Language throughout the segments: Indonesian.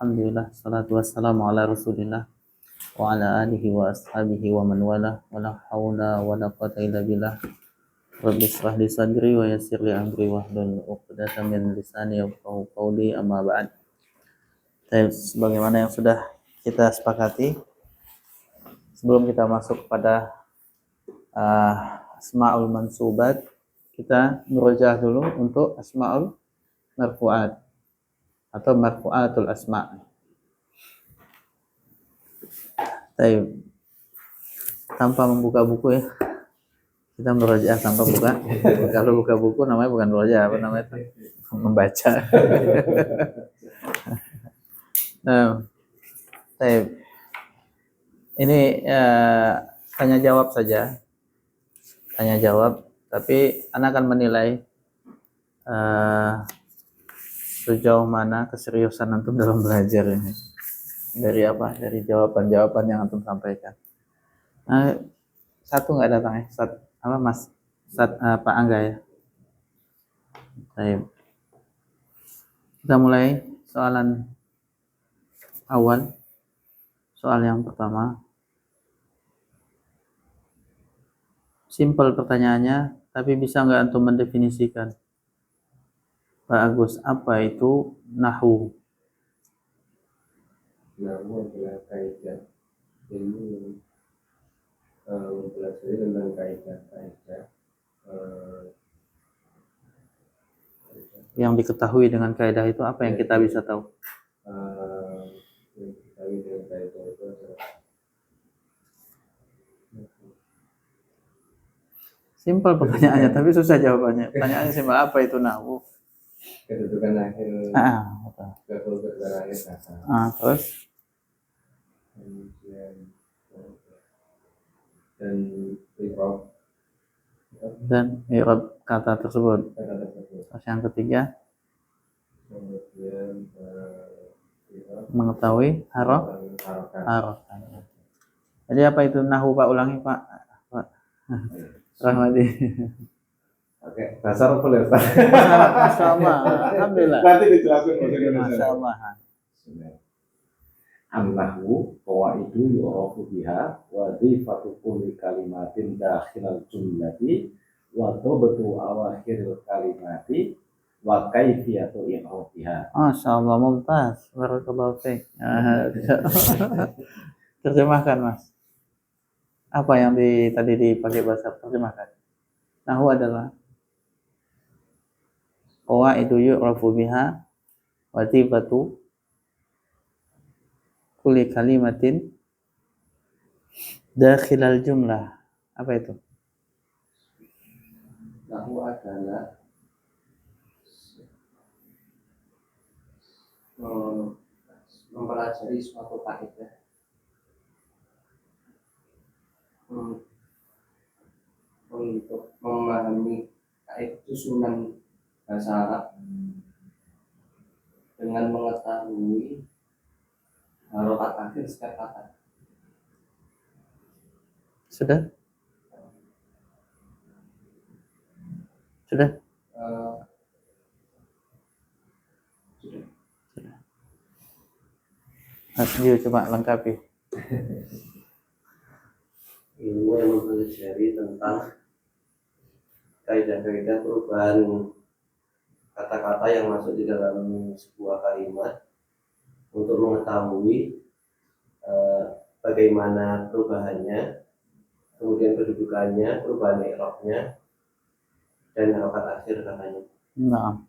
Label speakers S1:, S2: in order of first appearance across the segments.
S1: Alhamdulillah, salatu wassalamu ala rasulillah wa ala alihi wa ashabihi wa man wala wa la hawla wa la quwata illa billah. Rabbi shrah li sadri wa yassir li amri wahlul 'uqdatam min lisani yafqahu qawli, amma ba'd. Sebagaimana yang sudah kita sepakati, sebelum kita masuk kepada asma'ul mansubat, kita murojaah dulu untuk asma'ul marfu'at atau marfu'atul asma'. Tanpa membuka buku ya, kita murojaah tanpa buka. Kalau buka buku namanya bukan murojaah, apa namanya itu? Membaca. Nah, ini tanya jawab saja, tanya jawab. Tapi Anda akan menilai sejauh mana keseriusan antum dalam belajar ini. Dari apa? Dari jawaban-jawaban yang antum sampaikan. Satu nggak datang ya? Mas? Pak Angga ya? Baik. Kita mulai soalan awal. Soal yang pertama. Simpel pertanyaannya, tapi bisa nggak antum mendefinisikan? Pak Agus, apa itu nahwu?
S2: Nahwu adalah kaidah ilmu mempelajari tentang kaidah-kaidah
S1: yang diketahui dengan kaidah itu apa yang kita bisa tahu?
S2: Yang diketahui dengan kaidah itu adalah
S1: simpel pertanyaannya, tapi susah jawabannya. Pertanyaannya simpel, apa itu nahwu?
S2: kedudukan akhir kedudukan akhir kata.
S1: Terus dan i'rab kata tersebut. Terus yang ketiga, mengetahui harokat. Jadi apa itu nahwu, Pak? Ulangi, Pak. Rahmadi.
S2: Oke, bahasa apa ya, Pak?
S1: Masya Allah, alhamdulillah.
S2: Nanti dijelaskan bahasa Indonesia.
S1: Masya Allah.
S3: An-nahwu qawaidu yu'rafu biha wa dhifatu kulli kalimatin dakhilal jumlati wa tobatu awakhiril kalimati wa kaifiyatu i'rafiha.
S1: Masya Allah, mumtaz. Barakallahu fiik. Terjemahkan, Mas. Apa yang tadi dipakai bahasa, terjemahkan. Nahwu adalah qawaidu yu'rafu biha wa dhifatu kulli kalimatin dakhilal jumlah. Apa itu?
S2: Nahwu adalah mempelajari suatu kaidah untuk memahami kaidah susunan bahasa Arab dengan mengetahui harokat akhir setiap kata.
S1: Sudah?
S2: Sudah.
S1: Mas Dio, coba lengkapi.
S2: Ilmu yang mempelajari tentang kaidah-kaidah perubahan kata-kata yang masuk di dalam sebuah kalimat untuk mengetahui bagaimana perubahannya, kemudian kedudukannya, perubahan i'rabnya, dan harokat akhir katanya.
S1: Nah,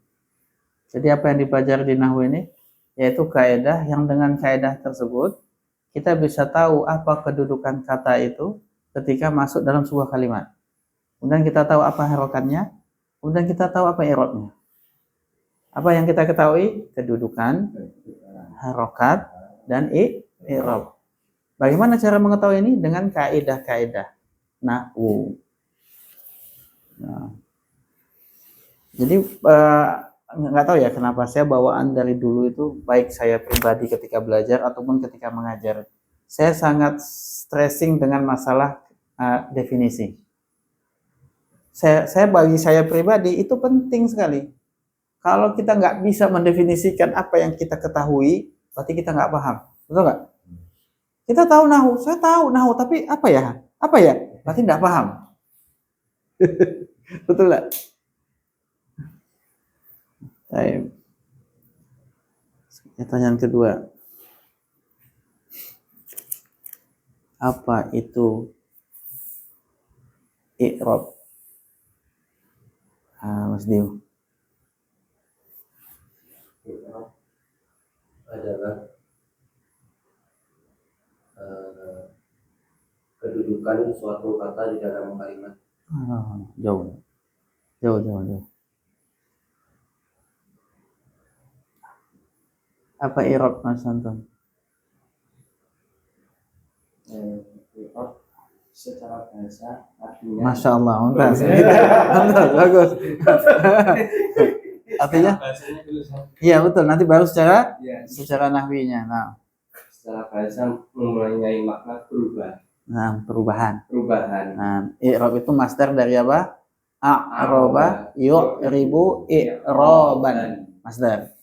S1: jadi apa yang dipelajari di nahwu ini? Yaitu kaidah yang dengan kaidah tersebut kita bisa tahu apa kedudukan kata itu ketika masuk dalam sebuah kalimat. Kemudian kita tahu apa harokatnya, kemudian kita tahu apa i'rabnya. Apa yang kita ketahui? Kedudukan, harokat, dan i'rab. Bagaimana cara mengetahui ini? Dengan kaidah-kaidah nahwu. Nah, jadi nggak tahu ya kenapa saya bawaan dari dulu itu, baik saya pribadi ketika belajar ataupun ketika mengajar, saya sangat stressing dengan masalah definisi. Bagi saya pribadi itu penting sekali. Kalau kita nggak bisa mendefinisikan apa yang kita ketahui, berarti kita nggak paham, betul nggak? Kita tahu nahu, saya tahu nahu, tapi apa ya? Apa ya? Berarti nggak paham. Betul nggak? Baik. Pertanyaan kedua. Apa itu i'rab? Mas Dio.
S2: I'rab adalah kedudukan suatu kata di dalam kalimat.
S1: Jauh. Apa i'rab, Mas Anton?
S3: I'rab secara bahasa artinya
S1: Masya Allah, mantap. Mantap, bagus. Artinya? Iya betul. Nanti baru secara nahwinya. Nah,
S3: secara bahasa mempunyai makna
S1: perubahan.
S3: perubahan.
S1: Nah, i'rab itu masdar dari apa? A'roba yu'ribu i'roban. Masdar.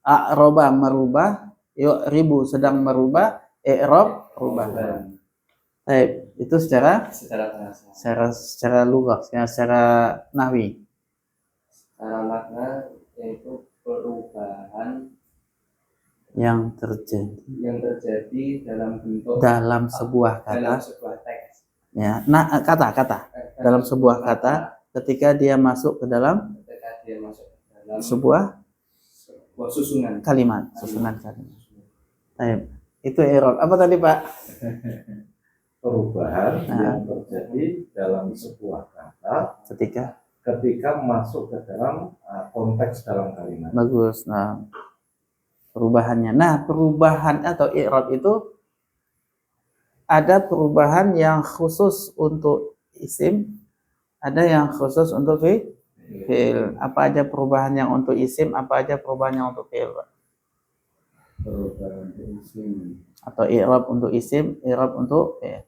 S1: A'roba merubah, yu'ribu sedang merubah, i'rab perubahan. Baik, itu secara
S3: bahasa.
S1: secara lugah, secara nahwi.
S3: Secara makna yaitu perubahan
S1: yang terjadi dalam sebuah
S3: teks.
S1: Ya, kata dalam sebuah kata ketika dia masuk ke dalam sebuah
S3: susunan
S1: kalimat. Baik, itu i'rab. Apa tadi, Pak?
S3: Perubahan yang terjadi dalam sebuah kata ketika masuk ke dalam konteks dalam kalimat.
S1: Bagus. Nah, perubahannya. Nah, perubahan atau i'rab itu ada perubahan yang khusus untuk isim, ada yang khusus untuk fi'il. Apa aja perubahan yang untuk isim, apa aja perubahan yang untuk fi'il, Pak?
S3: Perubahan isim
S1: atau i'rab untuk isim, i'rab untuk fi'il.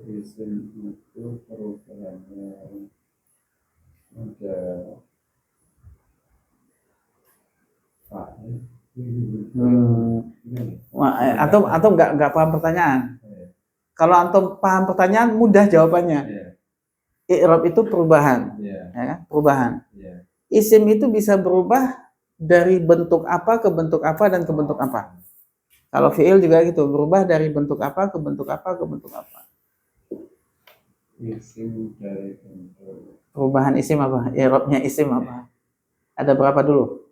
S3: Isim itu perubahannya ada
S1: Atau nggak paham pertanyaan. Kalau antum paham pertanyaan, mudah jawabannya. I'rab itu perubahan, ya kan? Perubahan. Isim itu bisa berubah dari bentuk apa ke bentuk apa dan ke bentuk apa. Kalau fi'il juga gitu, berubah dari bentuk apa ke bentuk apa ke bentuk apa.
S3: Isim dari bentuk.
S1: Perubahan isim apa? I'rabnya isim apa? Ada berapa dulu?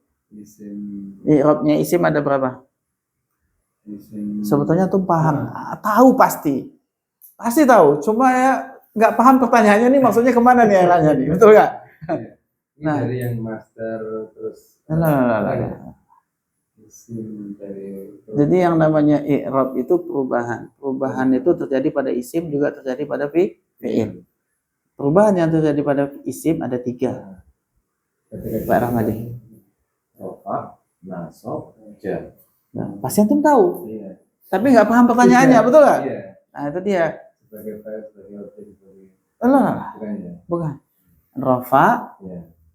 S1: I'rabnya isim ada berapa? Sebetulnya tuh paham, tahu pasti tahu. Cuma ya nggak paham pertanyaannya nih, maksudnya kemana nih arahnya nih, betul nggak?
S3: Nah, dari yang master terus.
S1: Jadi yang namanya i'rab itu perubahan. Perubahan itu terjadi pada isim, juga terjadi pada fi'il. Perubahan yang terjadi pada isim ada 3. Pak Rahmadi.
S3: Rafa, nasab, jar.
S1: Nah, pasti antum tahu. Tapi nggak paham pertanyaannya, betul nggak? Nah, itu dia.
S3: Sebagai objek.
S1: Bukan. Rafa,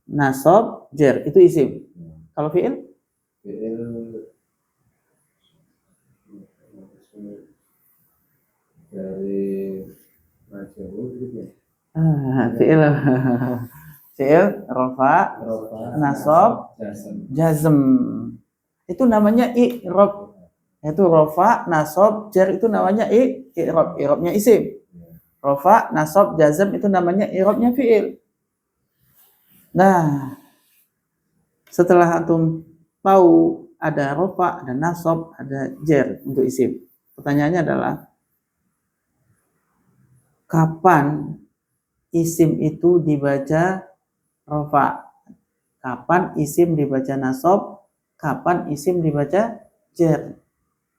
S1: nasab, jar itu isim. Kalau fi'il?
S3: Dari majhul gitu.
S1: Fi'il, rafa, nasab, jazm. Itu namanya i'rab. Itu rafa, nasab, jar itu namanya i'rab. I'rabnya isim. Rafa, nasab, jazm itu namanya i'rabnya fi'il. Nah, setelah antum tahu ada rafa, ada nasab, ada jar untuk isim. Pertanyaannya adalah kapan isim itu dibaca rafa? Kapan isim dibaca nasab? Kapan isim dibaca jar?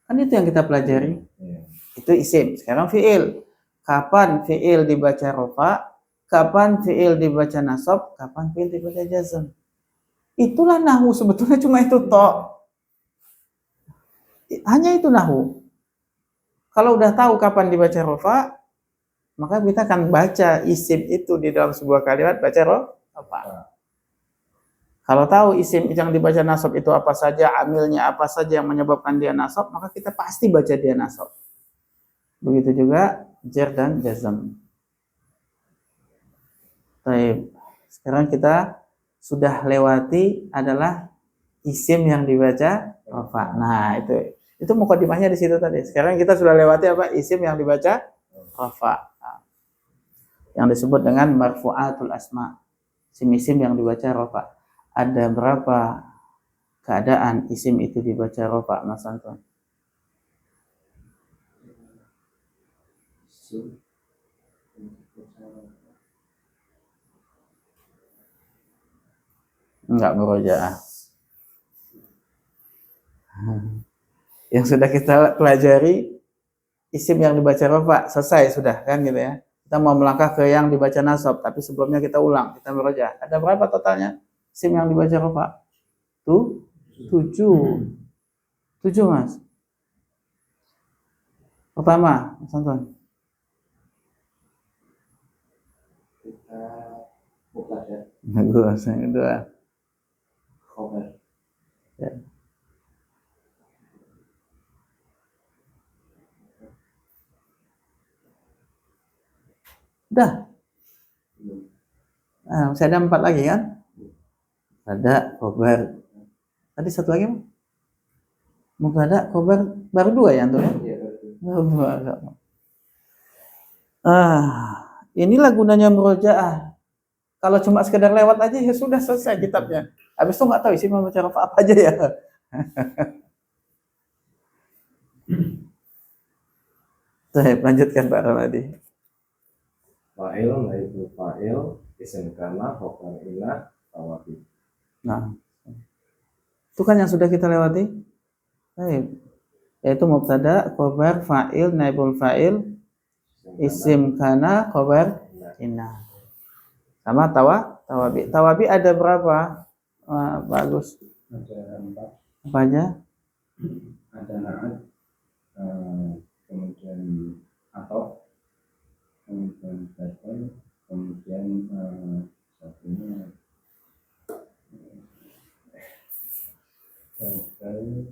S1: Kan itu yang kita pelajari. Itu isim. Sekarang fi'il. Kapan fi'il dibaca rafa? Kapan fi'il dibaca nasab? Kapan fi'il dibaca jazm? Itulah nahwu, sebetulnya cuma itu tok. Hanya itu nahwu. Kalau udah tahu kapan dibaca rafa, maka kita akan baca isim itu di dalam sebuah kalimat, baca rafa. Kalau tahu isim yang dibaca nasab itu apa saja, amilnya apa saja yang menyebabkan dia nasab, maka kita pasti baca dia nasab. Begitu juga jar dan jazm. Baik. Sekarang kita sudah lewati adalah isim yang dibaca rafa. Nah, itu mukadimahnya di situ tadi. Sekarang kita sudah lewati apa? Isim yang dibaca rafa. Nah, yang disebut dengan marfu'atul asma. Isim-isim yang dibaca rafa. Ada berapa keadaan isim itu dibaca rafa, Mas Anton? Enggak murojaah. Yang sudah kita pelajari isim yang dibaca rafa selesai sudah kan gitu ya. Kita mau melangkah ke yang dibaca nasab, tapi sebelumnya kita ulang, kita murojaah. Ada berapa totalnya isim yang dibaca rafa? Tuh, 7. 7, Mas. Pertama, Mas Anton.
S2: Kita mubtada,
S1: Bagus, yang kedua.
S2: khobar,
S1: Ya. Udah. Nah, masih ada 4 lagi kan? Ada khobar. Tadi satu lagi, mubtada, khobar, baru 2 ya Anton ya?
S2: iya,
S1: Baru 2. Inilah gunanya murojaah. Kalau cuma sekedar lewat aja ya sudah selesai kitabnya. Habis itu nggak tahu isi membaca rafa apa aja ya. Saya lanjutkan Pak Ramadi.
S3: Fa'il, naibul fa'il, isim kana, khobar ina, tawabi.
S1: Nah, itu kan yang sudah kita lewati. Baik. Yaitu mubtada, khobar, fa'il, naibul fa'il, isim kana, khobar, inna. Sama tawabi. Tawabi ada berapa? Bagus.
S2: ada 4,
S1: Apa aja?
S2: ada naat, kemudian atau, kemudian badal, kemudian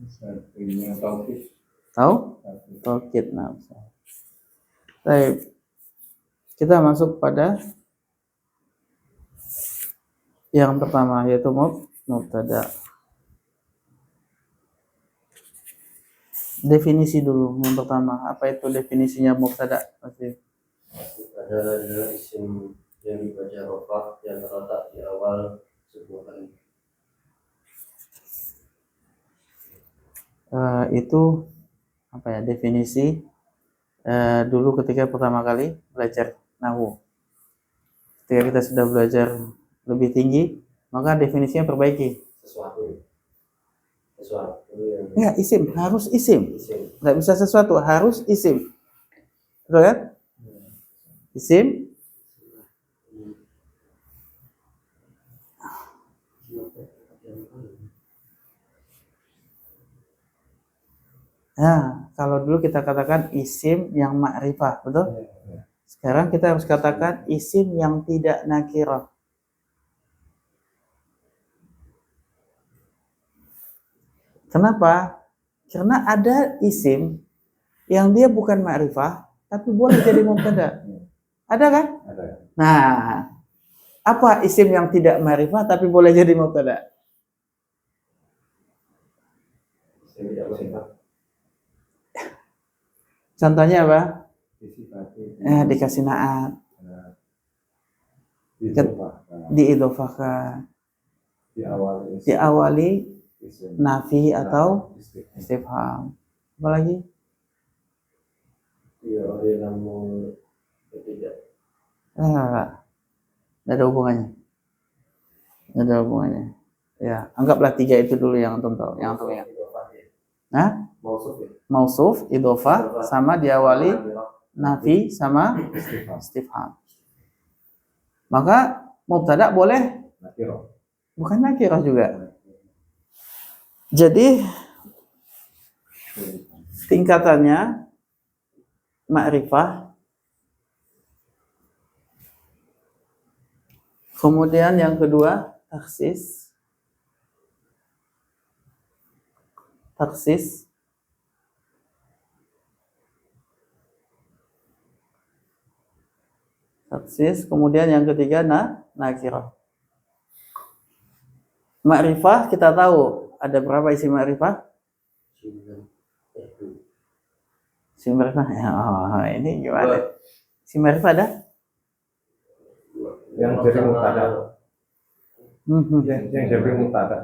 S2: satunya taufik.
S1: Tahu? Taukid. Nah, baik. Kita masuk pada yang pertama yaitu mubtada. Definisi dulu yang pertama. Apa itu definisinya mubtada? Pasti.
S2: Adalah isim yang dibaca rafa yang terletak di awal sebuah kalimat.
S1: Itu apa ya definisi dulu ketika pertama kali belajar nahwu. Ketika kita sudah belajar lebih tinggi, maka definisinya perbaiki.
S2: Sesuatu yang
S1: Ya, isim harus isim.
S2: isim.
S1: Nggak bisa sesuatu, harus isim. Betul kan? Isim Nah, kalau dulu kita katakan isim yang ma'rifah, betul? Sekarang kita harus katakan isim yang tidak nakirah. Kenapa? Karena ada isim yang dia bukan ma'rifah, tapi boleh jadi mubtada. Ada kan?
S3: Ada.
S1: Nah, apa isim yang tidak ma'rifah tapi boleh jadi mubtada?
S2: Isim tidak bersifat.
S1: Contohnya apa?
S3: Disifati.
S1: Dikasih naat,
S3: Diidofahkan.
S1: diidofahkan,
S3: Diawali.
S1: diawali
S3: Isim.
S1: nafi atau
S3: Istifham.
S1: istifham. Apa lagi?
S2: Iya, oleh namun tidak.
S1: Nggak ada hubungannya. Nggak ada hubungannya. Ya, anggaplah 3 itu dulu yang antum tahu, yang antum ingat. Nah,
S2: Mausuf ya.
S1: mausuf, idofah, sama diawali nafi sama istifham. Maka mubtada boleh
S3: Nakirah.
S1: bukan nakirah juga. Jadi tingkatannya ma'rifah, kemudian yang kedua taksis, taksis. Taksis, kemudian yang ketiga nakirah. Ma'rifah kita tahu ada berapa isim ma'rifah? Isim ma'rifah. Oh, ini gimana? Isim ma'rifah ada?
S3: Yang jadi mubtada. Yang jadi mubtada.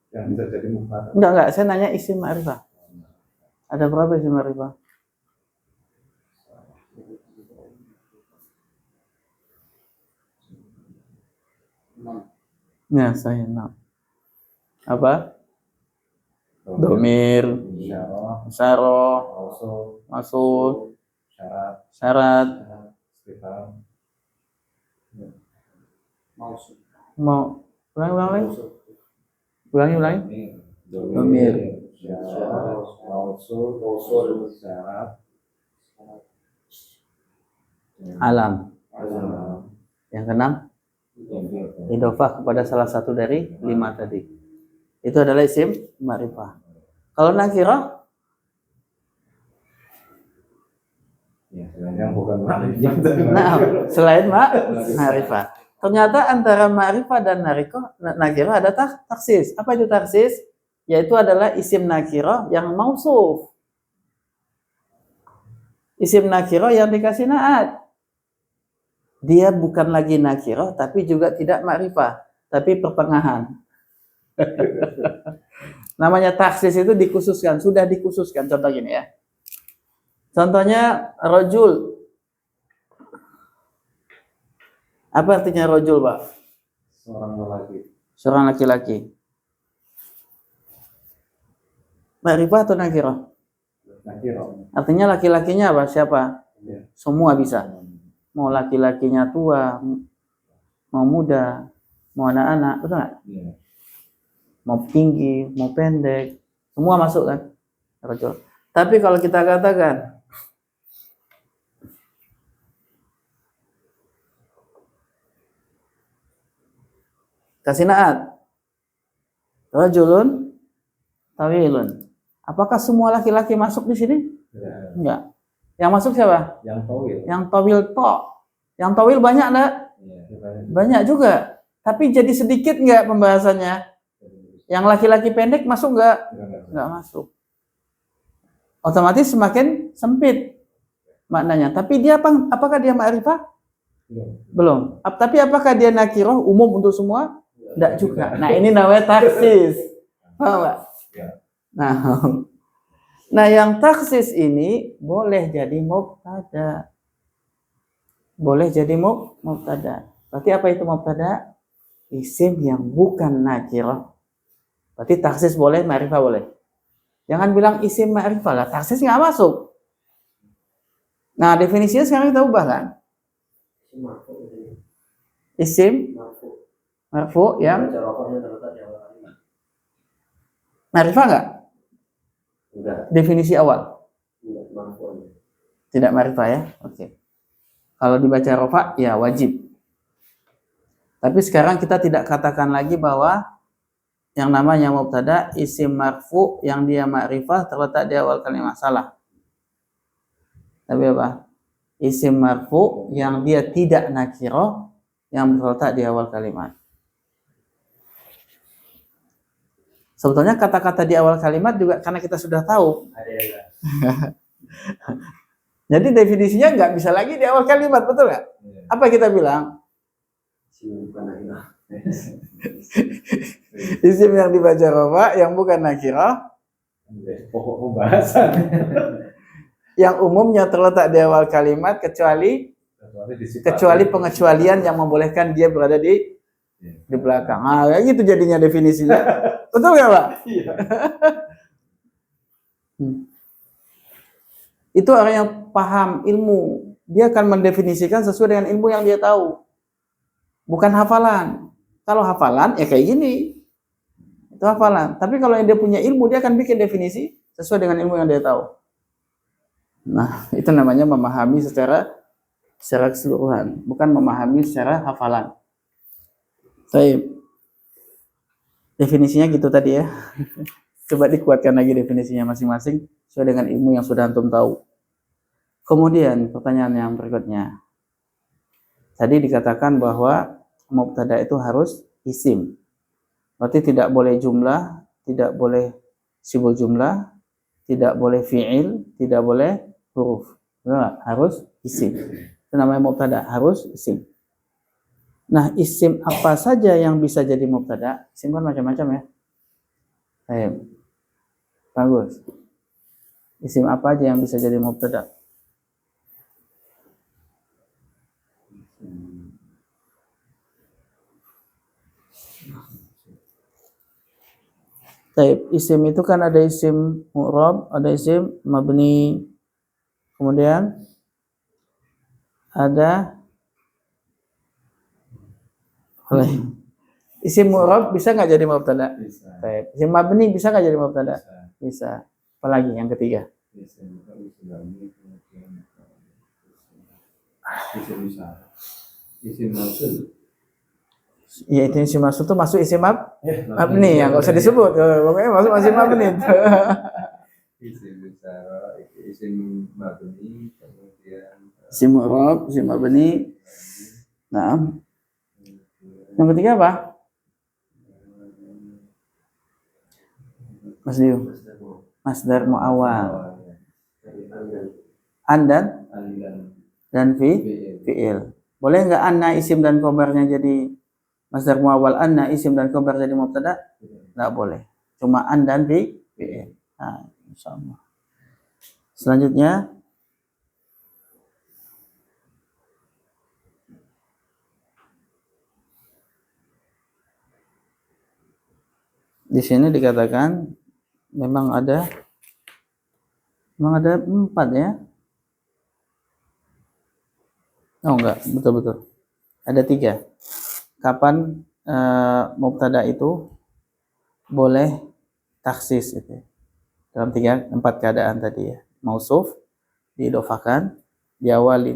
S3: Yang bisa jadi mubtada.
S1: Enggak, saya nanya isim ma'rifah. Ada berapa isim ma'rifah? Ya, saya 6. Apa? Domir, Syarah, Maksud, Syarat,
S3: Istifham.
S1: mau ulangi? Domir.
S3: Syarah, Mausul, Syarat,
S1: Alam.
S3: Alam.
S1: Yang keenam, idhofah kepada salah satu dari 5 tadi. Itu adalah isim ma'rifah. Kalau nakirah,
S3: Ya, yang bukan ma'rifah.
S1: nah, selain ma'rifah. Ternyata antara ma'rifah dan nakirah ada taksis. Apa itu taksis? Yaitu adalah isim nakirah yang mausuf. Isim nakirah yang dikasih na'at. Dia bukan lagi nakirah, tapi juga tidak ma'rifah, tapi pertengahan. Namanya taksis itu dikhususkan, sudah dikhususkan. Contoh gini ya. Contohnya rojul. Apa artinya rojul, Pak?
S3: Seorang lelaki.
S1: Seorang laki-laki. Ma'rifah atau nakirah?
S3: Nakirah.
S1: Artinya laki-lakinya apa? Siapa?
S3: Ya.
S1: Semua bisa. Mau laki-lakinya tua, mau muda, mau anak-anak, betul nggak?
S3: Ya.
S1: Mau tinggi, mau pendek, semua masuk kan? Rojul. Tapi kalau kita katakan kasih na'at, rojulun tawilun. Apakah semua laki-laki masuk di sini?
S3: Ya.
S1: Enggak. Yang masuk siapa?
S3: Yang tawil.
S1: Yang tawil to. Yang tawil banyak enggak?
S3: Ya.
S1: Banyak juga. Tapi jadi sedikit enggak pembahasannya? Yang laki-laki pendek masuk enggak? Enggak masuk. Otomatis semakin sempit maknanya. Tapi dia apakah dia ma'rifah? Belum. Tapi apakah dia nakirah umum untuk semua? Enggak juga. Nah, ini namanya taksis. Paham enggak? Nah, yang taksis ini boleh jadi mubtada. Boleh jadi mubtada. Berarti apa itu mubtada? Isim yang bukan nakirah. Berarti taksis boleh, ma'rifah boleh. Jangan bilang isim ma'rifah lah, taksis nggak masuk. Nah, definisinya sekarang kita ubah kan? Isim marfu yang ma'rifah nggak?
S2: Enggak.
S1: Definisi awal.
S2: Enggak mampu.
S1: Tidak ma'rifah ya? Oke. Kalau dibaca rofa, ya wajib. Tapi sekarang kita tidak katakan lagi bahwa yang namanya mubtada isim marfu yang dia ma'rifah terletak di awal kalimat, salah. Tapi apa? Isim marfu yang dia tidak nakirah yang terletak di awal kalimat. Sebetulnya kata-kata di awal kalimat juga karena kita sudah tahu.
S2: Ada yang enggak.
S1: Jadi definisinya nggak bisa lagi di awal kalimat, betul nggak? Apa kita bilang? Isim yang dibaca rofa yang bukan nakirah,
S3: Pokok pembahasan.
S1: yang umumnya terletak di awal kalimat kecuali pengecualian yang membolehkan dia berada di belakang. Ah, kayak gitu jadinya definisinya. Betul nggak, Pak?
S3: Iya.
S1: Itu orang yang paham ilmu. Dia akan mendefinisikan sesuai dengan ilmu yang dia tahu. Bukan hafalan. Kalau hafalan, ya kayak gini. Itu hafalan. Tapi kalau yang dia punya ilmu, dia akan bikin definisi sesuai dengan ilmu yang dia tahu. Nah, itu namanya memahami secara keseluruhan. Bukan memahami secara hafalan. Baik. Definisinya gitu tadi ya. Coba dikuatkan lagi definisinya masing-masing sesuai dengan ilmu yang sudah antum tahu. Kemudian pertanyaan yang berikutnya. Tadi dikatakan bahwa mubtada itu harus isim. Berarti tidak boleh jumlah, tidak boleh sibul jumlah, tidak boleh fi'il, tidak boleh huruf. Benar? Harus isim. Itu namanya mubtada, harus isim. Nah, isim apa saja yang bisa jadi mubtada? Isim kan macam-macam ya. Baik. Bagus. Isim apa aja yang bisa jadi mubtada? Baik, isim itu kan ada isim mu'rab, ada isim mabni. Kemudian ada isim mu'rab bisa nggak jadi mubtada?
S3: Bisa.
S1: Baik. Isim mabni bisa nggak jadi mubtada?
S3: Bisa.
S1: Bisa. Apalagi yang ketiga?
S3: Isim bisa. Isim mausul.
S1: Ya itu isim masuk tuh masuk isim mabni yang nggak usah disebut. Pokoknya masuk isim mabni.
S3: Isim bisa, isim mabni, kemudian
S1: Isim mu'rab, isim mabni. Nah, yang ketiga apa? Mas Diu. Masdar mu'awwal. An dan fi'il. Boleh nggak anna isim dan khobarnya jadi masdar mu'awwal, anna isim dan khobar jadi mubtada? Nggak boleh. Cuma an dan fi'il. Nah, insyaallah. Selanjutnya di sini dikatakan memang ada 4 ya. Oh enggak, betul-betul. Ada 3. Kapan mubtada itu boleh taksis itu? Dalam 4 keadaan tadi ya. Mausuf, diidofakan, diawali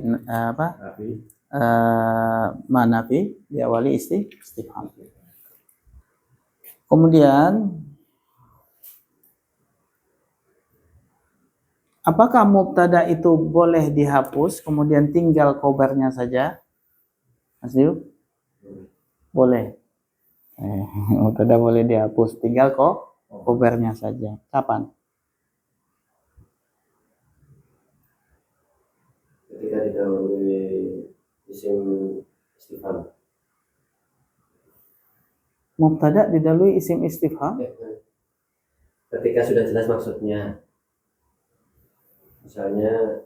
S1: manafi, diawali istifham. Kemudian apakah mubtada itu boleh dihapus kemudian tinggal khobarnya saja? Mas Diu? Boleh. Mubtada boleh dihapus, tinggal khobarnya saja. Kapan?
S2: Ketika didahului isim istifham.
S1: Mubtada didahului isim istifham?
S2: Ketika sudah jelas maksudnya. Misalnya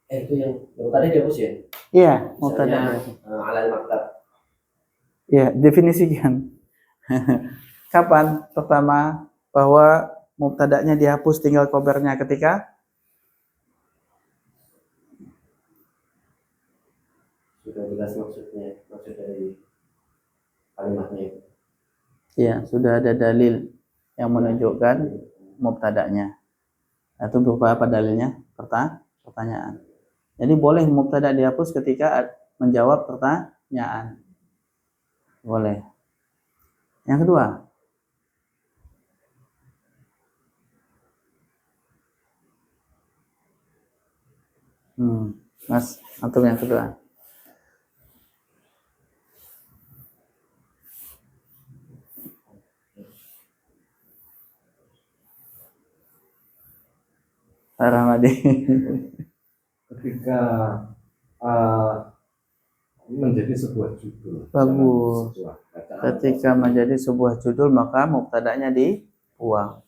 S2: itu yang tadi dihapus ya?
S1: Iya, mubtada.
S2: Alal maktab.
S1: Ya, definisikan. Kapan pertama bahwa mubtada'nya dihapus tinggal khobarnya ketika
S2: sudah jelas maksudnya, maksud dari kalimatnya itu.
S1: ya sudah ada dalil yang menunjukkan mubtada'nya. Itu berupa apa dalilnya? Pertanyaan. Jadi boleh mubtada dihapus ketika menjawab pertanyaan. Boleh. Yang kedua, Mas, antum yang kedua. Rahmadi.
S3: Ketika menjadi sebuah judul.
S1: Bagus. Ketika menjadi sebuah judul maka mubtada'nya dibuang.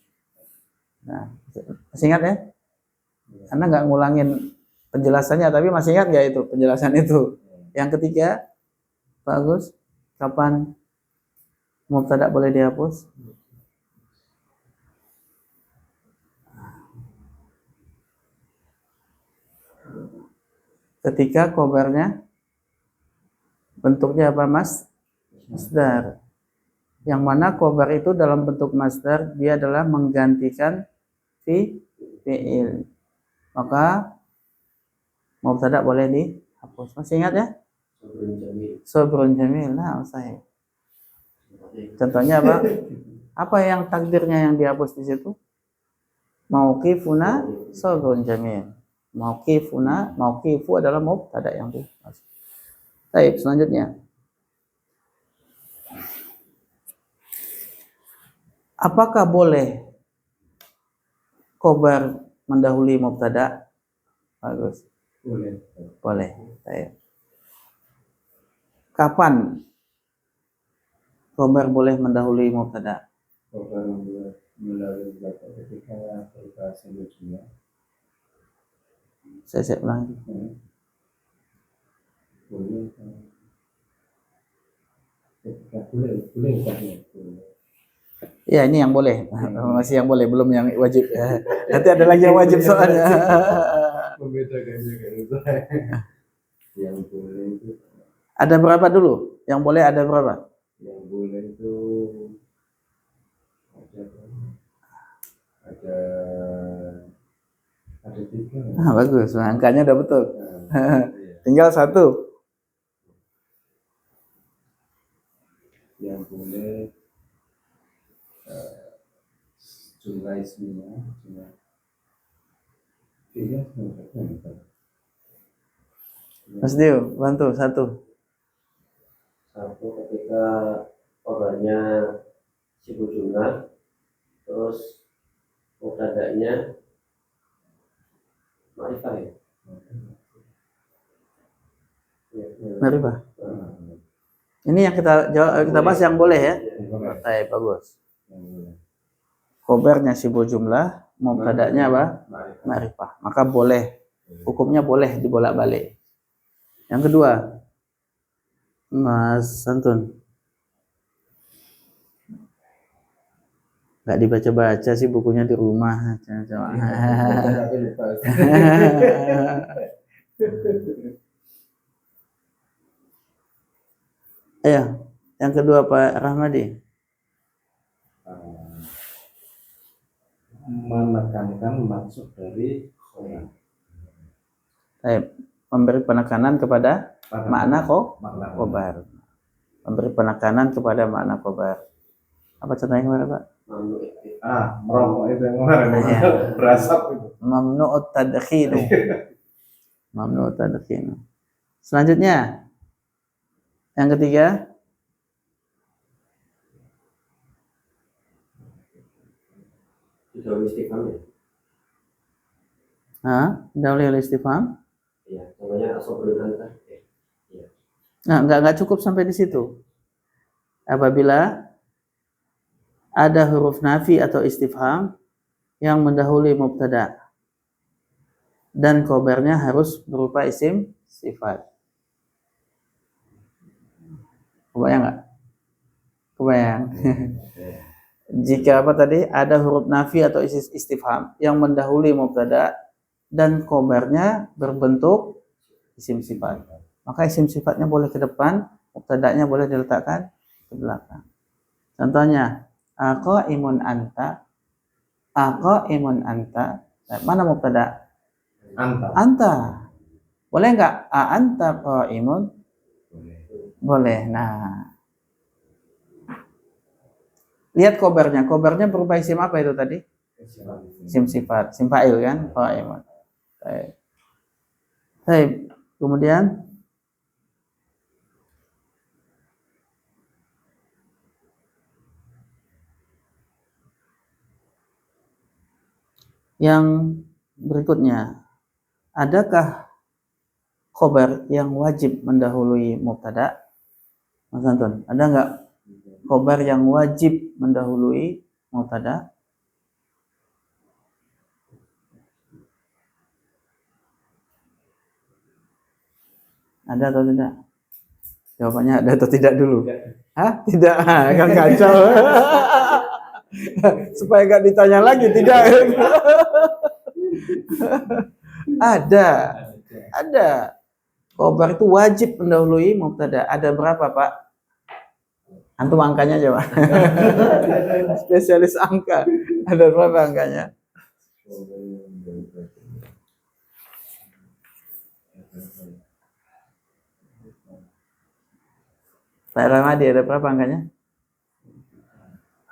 S1: Nah, masih ingat ya? Karena nggak ngulangin penjelasannya, tapi masih ingat nggak itu penjelasan itu? Yang ketiga, bagus. Kapan mubtada boleh dihapus? Ketika khobarnya bentuknya apa, Mas? Masdar. Yang mana khobar itu dalam bentuk masdar dia adalah menggantikan fi'il. Maka mubtada boleh dihapus. Masih ingat ya? Sabrun jamil. Nah, saya. Contohnya apa? Apa yang takdirnya yang dihapus di situ? Mauqifuna sabrun jamil. Mauqifu adalah mubtada yang dihapus. Baik, selanjutnya. Apakah boleh khobar mendahului mubtada? Bagus.
S2: Boleh.
S1: Boleh. Baik. Kapan khobar boleh mendahului mubtada?
S3: Khobar melalui baca ketika berupa sebelumnya.
S1: Saya ulang.
S3: Boleh. Boleh.
S1: Ya, ini yang boleh. Masih yang boleh, belum yang wajib. Nanti ada lagi yang wajib soalnya.
S3: Membedakannya kayak gitu. Yang boleh itu
S1: Ada berapa dulu? Yang boleh ada berapa?
S3: yang boleh itu ada tiga.
S1: Bagus, angkanya udah betul.
S3: Iya.
S1: Tinggal satu.
S3: Yang boleh jumlah isinya iya.
S1: Mas Dio, bantu satu.
S2: Satu ketika kabarnya sibuk jumlah, terus mubtada'nya ma'rifah ya.
S1: Mari Pak. Ini yang kita bahas yang boleh ya. Baik, bagus. Khobarnya sibuk jumlah, mubtada'nya apa? Ma'rifah. Maka boleh. Hukumnya boleh dibolak-balik. Yang kedua, Mas Santun. Nggak dibaca-baca sih bukunya di rumah. Ayo, yang kedua Pak Rahmadi.
S3: Menekankan maksud dari orang.
S1: Baik, memberi penekanan kepada makna khobar. Memberi penekanan kepada makna khobar. Apa contohnya kemarin Pak?
S3: Merokok itu yang kemarin berasap itu.
S1: Mamnu'ut tadkhinu. Mamnu'ut tadkhinu. Selanjutnya, yang ketiga,
S2: Dahulu istifham ya.
S1: dahulu istifham.
S2: Iya, contohnya asobrun anta. Iya.
S1: Nah, enggak cukup sampai di situ. Apabila ada huruf nafi atau istifham yang mendahului mubtada dan khobarnya harus berupa isim sifat. Kebayang nggak? Kebayang. Jika apa tadi ada huruf nafi atau istifham yang mendahului mubtada dan khobarnya berbentuk isim sifat, maka isim sifatnya boleh ke depan, mubtada'nya boleh diletakkan ke belakang. Contohnya, aqaimun anta. Aqaimun anta. Mana mubtada? Anta. Boleh nggak? Anta qaimun? Boleh. Nah, lihat khobarnya. Khobarnya berupa isim apa itu tadi? Isim sifat. Isim fa'il kan? Qaimun. Baik. Kemudian yang berikutnya, adakah khobar yang wajib mendahului mubtada? Mas Anton, ada nggak khobar yang wajib mendahului mubtada? Ada atau tidak? Jawabannya ada atau tidak dulu? Hah? Tidak, kan kacau. Supaya nggak ditanya lagi, tidak. Ada. Khobar itu wajib mendahului mubtada. Ada berapa, Pak? Antum angkanya aja, Pak. Spesialis angka. Ada berapa angkanya? Pak Ramadi, ada berapa angkanya?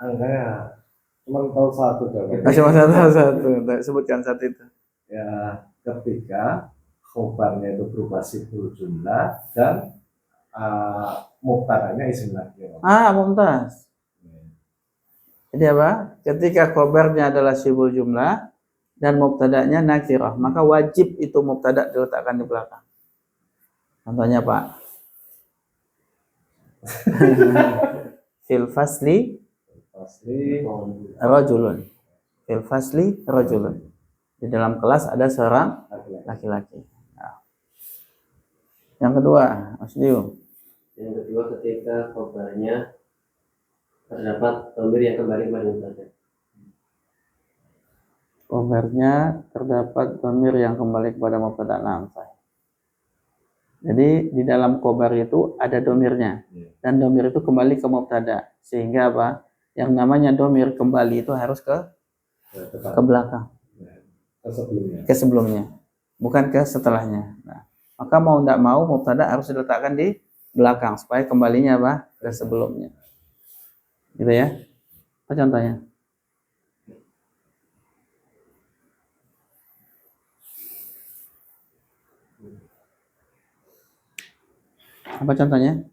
S3: Angkanya cuma tahu satu jawabannya.
S1: Cuma satu. Sebutkan satu itu.
S3: Ya, ketika khobarnya itu berupa siful jumlah dan mubtada'nya isim nakirah.
S1: Mumtaz. Jadi apa? Ketika khobarnya adalah sibul jumlah dan mubtada'nya nakirah, maka wajib itu mubtada' diletakkan di belakang. Contohnya Pak. Fil fasli rajulun. Fil fasli rajulun. Di dalam kelas ada seorang laki-laki. Nah. Yang kedua, Mas Dio.
S2: Yang kedua, ketika khobarnya terdapat dhamir yang kembali kepada mubtada.
S1: Khobarnya terdapat dhamir yang kembali kepada mubtada. Jadi di dalam khobar itu ada domirnya dan domir itu kembali ke mubtada, sehingga apa? Yang namanya domir kembali itu harus ke belakang, ke sebelumnya, bukan ke setelahnya. Nah, maka mau tidak mau mubtada harus diletakkan di belakang supaya kembalinya apa? Ke sebelumnya. Gitu ya? Apa contohnya? Apa contohnya?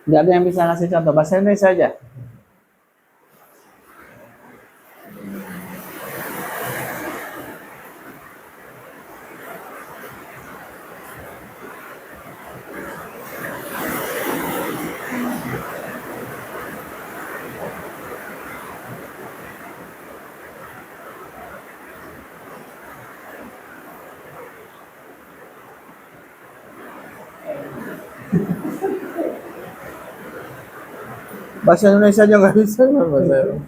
S1: Tidak ada yang bisa ngasih contoh, bahasa Indonesia saja. Bahasa Indonesia aja nggak bisa, bahasa.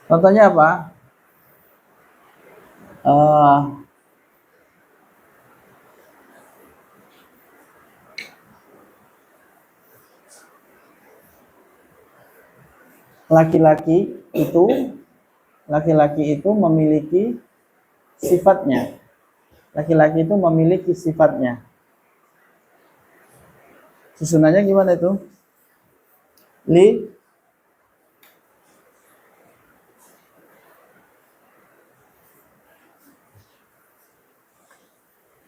S1: Contohnya apa? Laki-laki itu memiliki sifatnya. Laki-laki itu memiliki sifatnya. Susunannya gimana itu? Li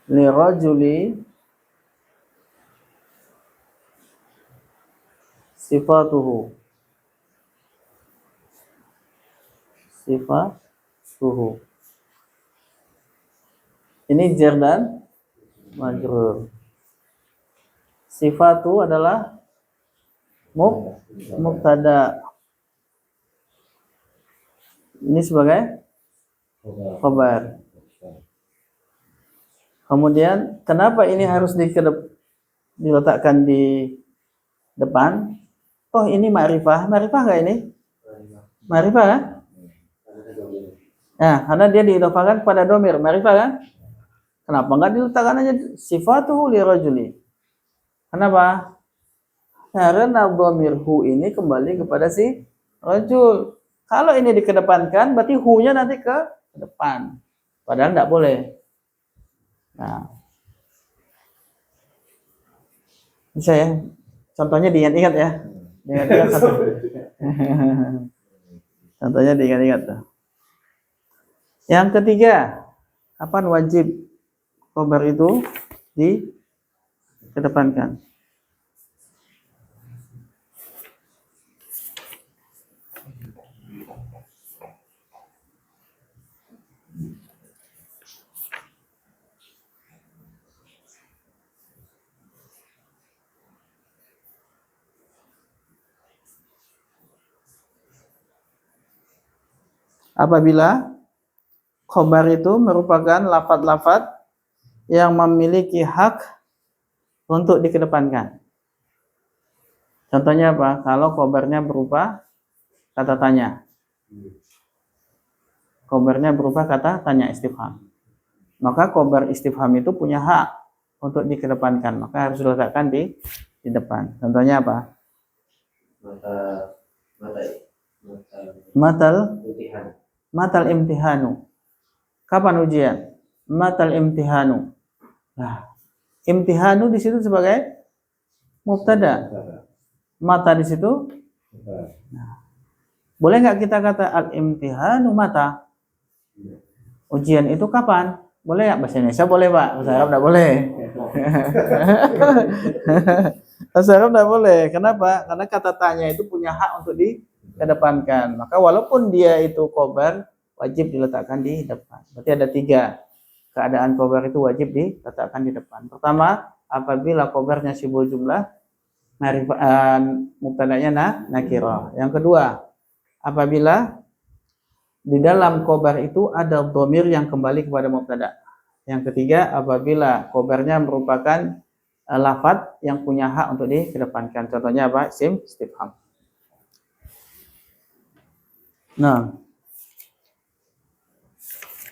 S1: rajuli sifatuhu. Ini jar dan majrur. Sifatu adalah mubtada. Ini sebagai khabar. Kemudian kenapa ini harus diletakkan di depan? Oh, ini ma'rifah. Ma'rifah enggak ini? Ma'rifah kan? Nah, karena dia diidhofahkan kepada domir. Ma'rifah kan? Kenapa enggak diletakkan aja sifatuhu li rajuli? Kenapa? Karena domir hu ini kembali kepada si rajul. Kalau ini dikedepankan, berarti hu-nya nanti ke depan. Padahal enggak boleh. Nah, bisa ya? Contohnya diingat-ingat ya. Diingat-ingat satu. Contohnya diingat-ingat tuh. Yang ketiga, kapan wajib khabar itu dikedepankan? Apabila khobar itu merupakan lafadz-lafadz yang memiliki hak untuk dikedepankan. Contohnya apa? Kalau khobarnya berupa kata tanya. Khobarnya berupa kata tanya istifham. Maka khobar istifham itu punya hak untuk dikedepankan. Maka harus diletakkan di depan. Contohnya apa? Matal imtihanu. Kapan ujian? Matal imtihanu. Nah, imtihanu di situ sebagai mubtada. Mata di situ. Nah, boleh nggak kita kata al imtihanu mata? Ujian itu kapan? Boleh nggak? Bahasa Indonesia boleh, Pak. Bahasa Arab nggak boleh. Bahasa Arab nggak boleh. Kenapa? Karena kata tanya itu punya hak untuk dikedepankan. Maka walaupun dia itu khobar, wajib diletakkan di depan. Berarti ada 3 keadaan khobar itu wajib diletakkan di depan. Pertama, apabila khobarnya sibul jumlah, mubtada'nya nakirah. Yang kedua, apabila di dalam khobar itu ada dhamir yang kembali kepada mubtada. Yang ketiga, apabila khobarnya merupakan lafadz yang punya hak untuk dikedepankan. Contohnya apa? Isim istifham. Nah,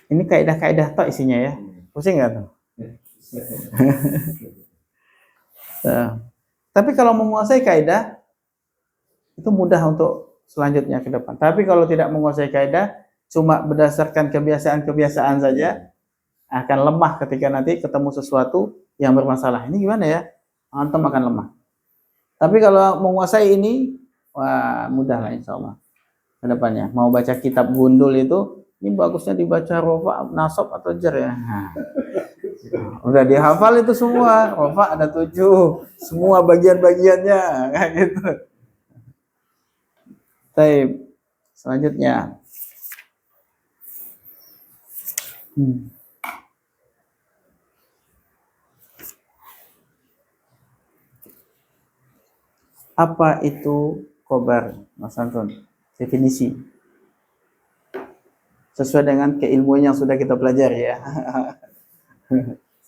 S1: ini kaidah-kaidah tok isinya ya. Pusing nggak tuh? Nah, tapi kalau menguasai kaidah itu mudah untuk selanjutnya ke depan. Tapi kalau tidak menguasai kaidah, cuma berdasarkan kebiasaan-kebiasaan saja, akan lemah ketika nanti ketemu sesuatu yang bermasalah. Ini gimana ya? Antum akan lemah. Tapi kalau menguasai ini, wah mudah lah insya Allah ke depannya. Mau baca kitab gundul itu, ini bagusnya dibaca rofa, nasab atau jar ya. Nah, udah dihafal itu semua. Rofa ada 7, semua bagian-bagiannya kayak gitu. Baik, selanjutnya. Apa itu khobar, Mas Anton? Definisi. Sesuai dengan keilmuan yang sudah kita pelajari ya.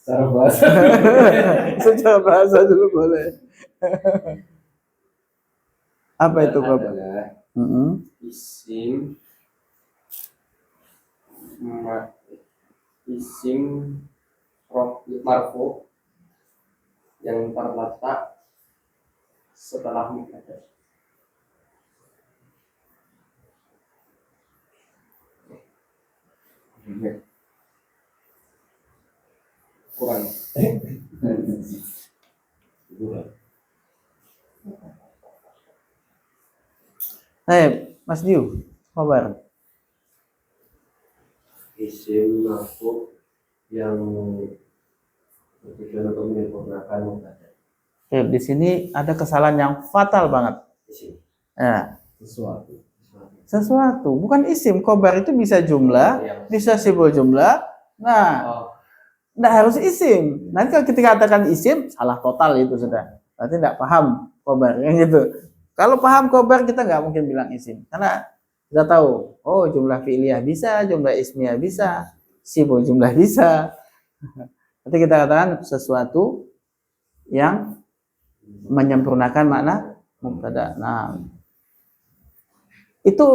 S2: Secara bahasa.
S1: Secara bahasa dulu boleh. Apa itu khobar?
S2: Isim marfu yang terletak setelah mubtada. Kurang.
S1: Hai, Mas Diu, khobar.
S2: Isim marfu yang bertujuan untuk menyempurnakan mubtada.
S1: Oke, di sini ada kesalahan yang fatal banget.
S2: Isim.
S1: Nah,
S2: Sesuatu.
S1: bukan isim. Khobar itu bisa jumlah, bisa sibul jumlah. Nah, nggak harus isim. Nanti kalau kita katakan isim, salah total itu sudah. Berarti nggak paham khobar, yang gitu. Kalau paham khobar, kita nggak mungkin bilang isim. Karena kita tahu, oh jumlah fi'liyah bisa, jumlah ismiyah bisa, sibul jumlah bisa. Nanti kita katakan sesuatu yang menyempurnakan makna mubtada. Nah, itu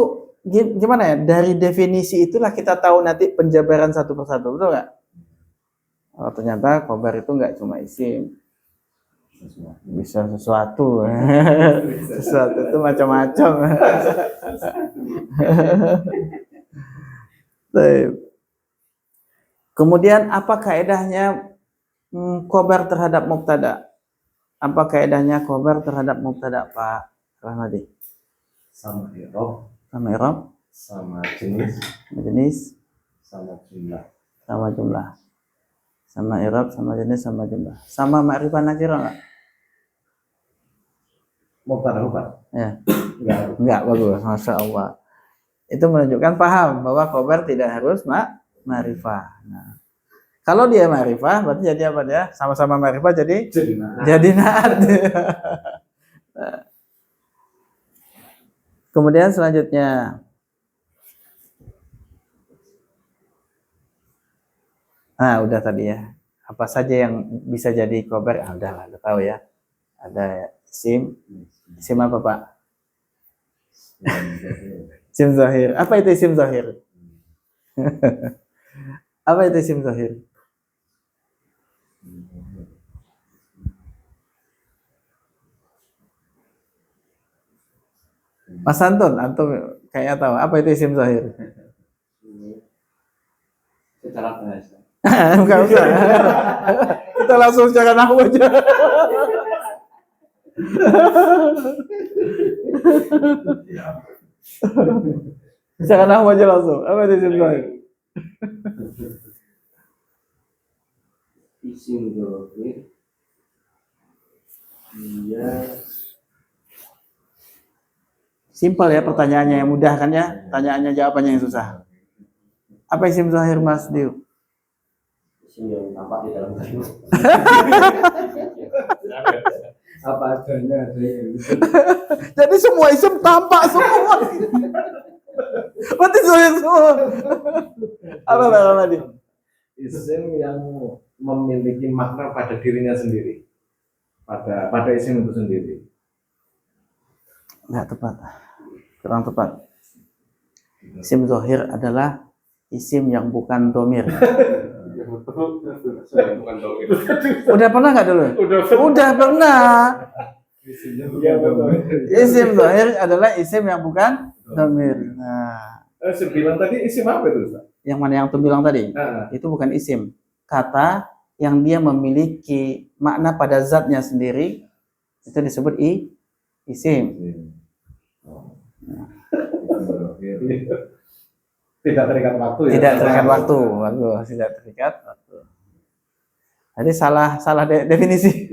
S1: gimana ya? Dari definisi itulah kita tahu nanti penjabaran satu persatu, betul nggak? Oh, ternyata khobar itu nggak cuma isim, bisa sesuatu. Sesuatu itu macam-macam. Kemudian apa kaedahnya khobar terhadap mubtada? Apa kaedahnya khobar terhadap mubtada, Pak Rahmadi?
S3: Sama i'rab,
S1: Sama i'rab,
S3: sama jenis, sama jumlah.
S1: sama jumlah. Sama i'rab, sama jenis, sama jumlah. Sama ma'rifah nakirah enggak?
S3: Mubtada bukan?
S1: Ya.
S3: Enggak.
S1: Bagus. Masya Allah. Itu menunjukkan paham bahwa khobar tidak harus ma'rifah. Nah, kalau dia ma'rifah, berarti jadi apa dia? Sama-sama ma'rifah jadi naat. Nah. Kemudian selanjutnya Nah, udah tadi ya. Apa saja yang bisa jadi khobar? Ah, udah lah, udah tahu ya. Ada isim. Isim apa, Pak? Isim zahir. Apa itu isim zahir? Apa itu isim zahir? Mas Antum kayaknya tahu. Apa itu isim zahir?
S2: Secara bahasa.
S1: Enggak usah. Kita langsung secara nahwu aja. Secara nahwu aja langsung. Apa itu isim zahir?
S2: Isim dzahir dia
S1: Simpel ya pertanyaannya, yang mudah kan ya? Pertanyaannya jawabannya yang susah. Apa isim zahir, Mas Diu?
S2: isim yang tampak di dalam kalimat.
S3: Apa adanya ada yang
S1: Jadi semua isim tampak semua. Berarti zahir semua. Apa tadi?
S3: isim yang memiliki makna pada dirinya sendiri, pada isim itu sendiri.
S1: Enggak tepat. Kurang tepat. Isim zahir adalah isim yang bukan domir.
S2: Bukan doa.
S1: Udah pernah nggak dulu? Udah pernah.
S3: Iya betul.
S1: Isim zahir adalah isim yang bukan domir. Nah,
S3: Sembilan tadi isim apa itu, Ustaz?
S1: yang mana yang tuh bilang tadi? Itu bukan isim. Kata yang dia memiliki makna pada zatnya sendiri itu disebut isim.
S3: Tidak terikat waktu ya?
S1: Tidak terikat waktu. Bagus, tidak terikat waktu. Jadi salah definisi.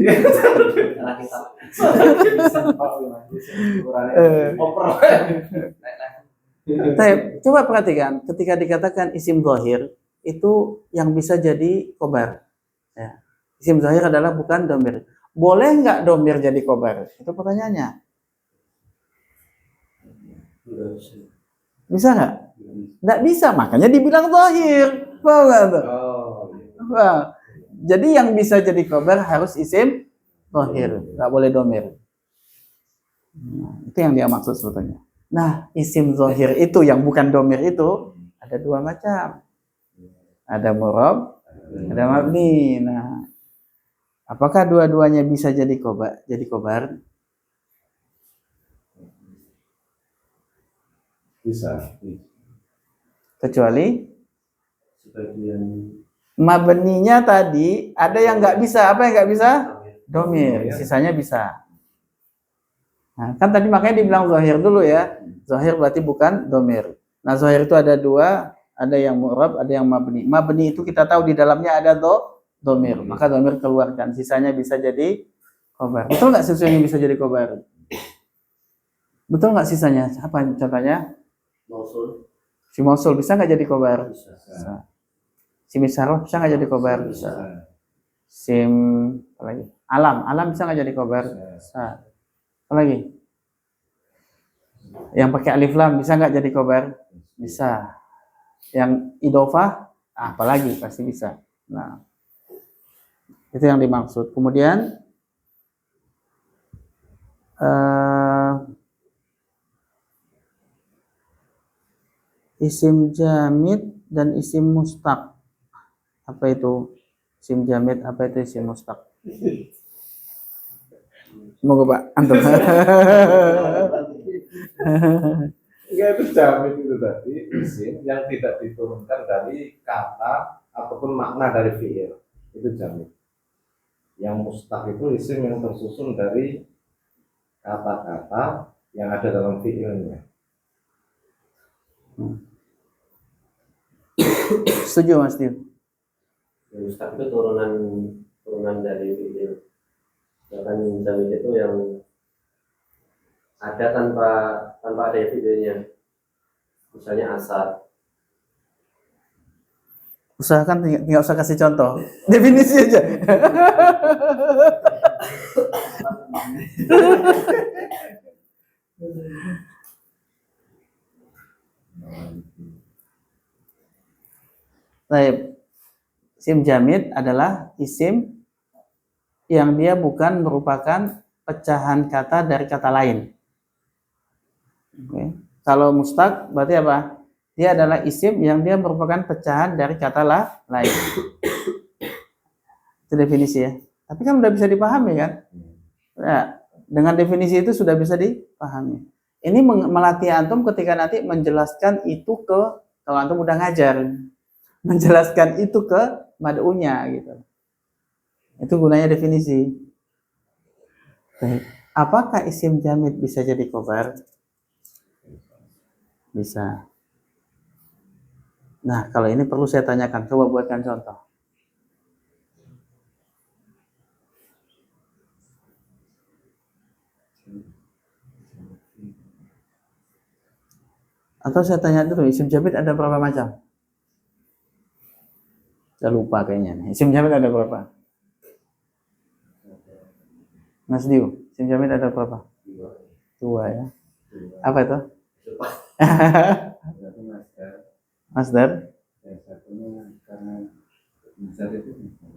S2: Karena kita
S1: Coba perhatikan, ketika dikatakan isim zahir itu yang bisa jadi khobar. Ya. Isim zahir adalah bukan domir. Boleh nggak domir jadi khobar? Itu pertanyaannya. Bisa nggak? Nggak bisa, makanya dibilang zahir. Paham nggak tuh? Wah. Jadi yang bisa jadi khobar harus isim zahir, nggak boleh domir. Nah, itu yang dia maksud sebetulnya. Nah, isim zahir itu yang bukan domir itu ada dua macam. Ada murab, ada mabni. Nah, apakah dua-duanya bisa jadi khobar?
S3: Bisa.
S1: Kecuali
S2: sebagian
S1: mabninya tadi ada yang nggak bisa. Apa yang nggak bisa? Domir. Sisanya bisa. Nah, kan tadi makanya dibilang zahir dulu ya. Zahir berarti bukan domir. Nah, zahir itu ada dua, ada yang mu'rab, ada yang mabni. Mabni itu kita tahu di dalamnya ada domir. Maka domir keluarkan. Sisanya bisa jadi khobar. Betul nggak sisanya bisa jadi khobar? Betul nggak sisanya? Apa contohnya?
S2: mausul
S1: Si mausul bisa nggak jadi khobar?
S2: bisa.
S1: Bisa. Si misarah bisa nggak jadi khobar? Bisa. Sim apa lagi? Alam bisa nggak jadi khobar? Bisa. Apa lagi? Yang pakai alif lam bisa nggak jadi khobar? Bisa. Yang idofah, apalagi pasti bisa. Nah, itu yang dimaksud. Kemudian isim jamid dan isim mustaq. Apa itu isim jamid? Apa itu isim mustaq? Semoga Pak antum.
S3: Enggak, itu jamin itu tadi isim yang tidak diturunkan dari kata ataupun makna dari fi'il. Itu jamin. Yang mustaq itu isim yang tersusun dari kata-kata yang ada dalam fi'ilnya.
S1: Setuju Mas Dio?
S2: Mustaq itu turunan dari fi'il. Sedangkan jamid itu yang ada tanpa ada fi'ilnya. Misalnya asar.
S1: Usahakan nggak usah kasih contoh, definisi aja. Baik, Isim jamid adalah isim yang dia bukan merupakan pecahan kata dari kata lain. Oke. Kalau mustaq berarti apa? Dia adalah isim yang dia merupakan pecahan dari kata lain. Itu definisi ya. Tapi kan udah bisa dipahami kan? Nah, dengan definisi itu sudah bisa dipahami. Ini melatih antum ketika nanti menjelaskan itu kalau antum udah ngajar, menjelaskan itu ke mad'unya gitu. Itu gunanya definisi. Baik. Apakah isim jamid bisa jadi khobar? Bisa. Nah, kalau ini perlu saya tanyakan. Coba buatkan contoh. Atau saya tanya dulu, isim jamid ada berapa macam? Saya lupa kayaknya. Isim jamid ada berapa? Mas Diu, isim jamid ada berapa? Dua ya. Apa itu? Masdar.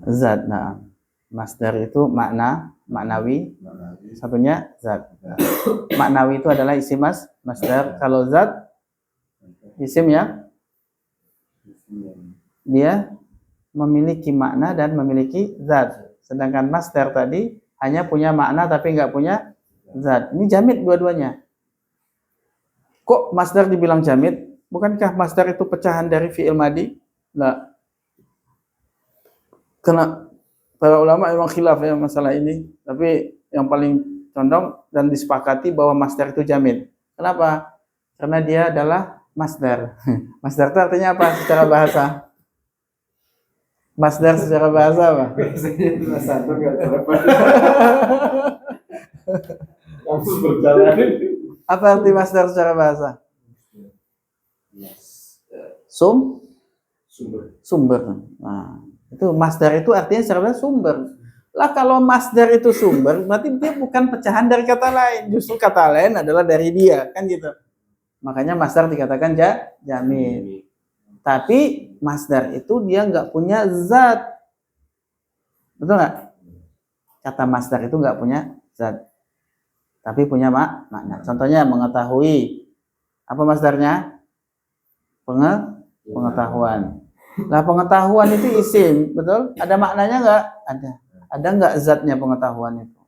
S1: Zat. Nah, masdar itu maknawi. Satunya zat. Maknawi itu adalah isim masdar. Kalau zat isim yang dia memiliki makna dan memiliki zat. Sedangkan masdar tadi hanya punya makna tapi nggak punya zat. Ini jamid dua-duanya. Kok masdar dibilang jamid? Bukankah masdar itu pecahan dari fi'il madi? Nah, karena para ulama memang khilaf ya masalah ini. Tapi yang paling condong dan disepakati bahwa masdar itu jamid. Kenapa? Karena dia adalah masdar. Masdar itu artinya apa secara bahasa? Masdar secara bahasa apa? Apa arti masdar secara bahasa? Sumber. Nah, itu masdar itu artinya secara bahasa sumber. Lah kalau masdar itu sumber, berarti dia bukan pecahan dari kata lain. Justru kata lain adalah dari dia, kan gitu. Makanya masdar dikatakan jamid. Tapi masdar itu dia nggak punya zat. Betul nggak? Kata masdar itu nggak punya zat. Tapi punya makna. Contohnya mengetahui. Apa masdarnya? Pengetahuan. Nah, pengetahuan itu isim, betul? Ada maknanya nggak? Ada. Ada nggak zatnya pengetahuan itu?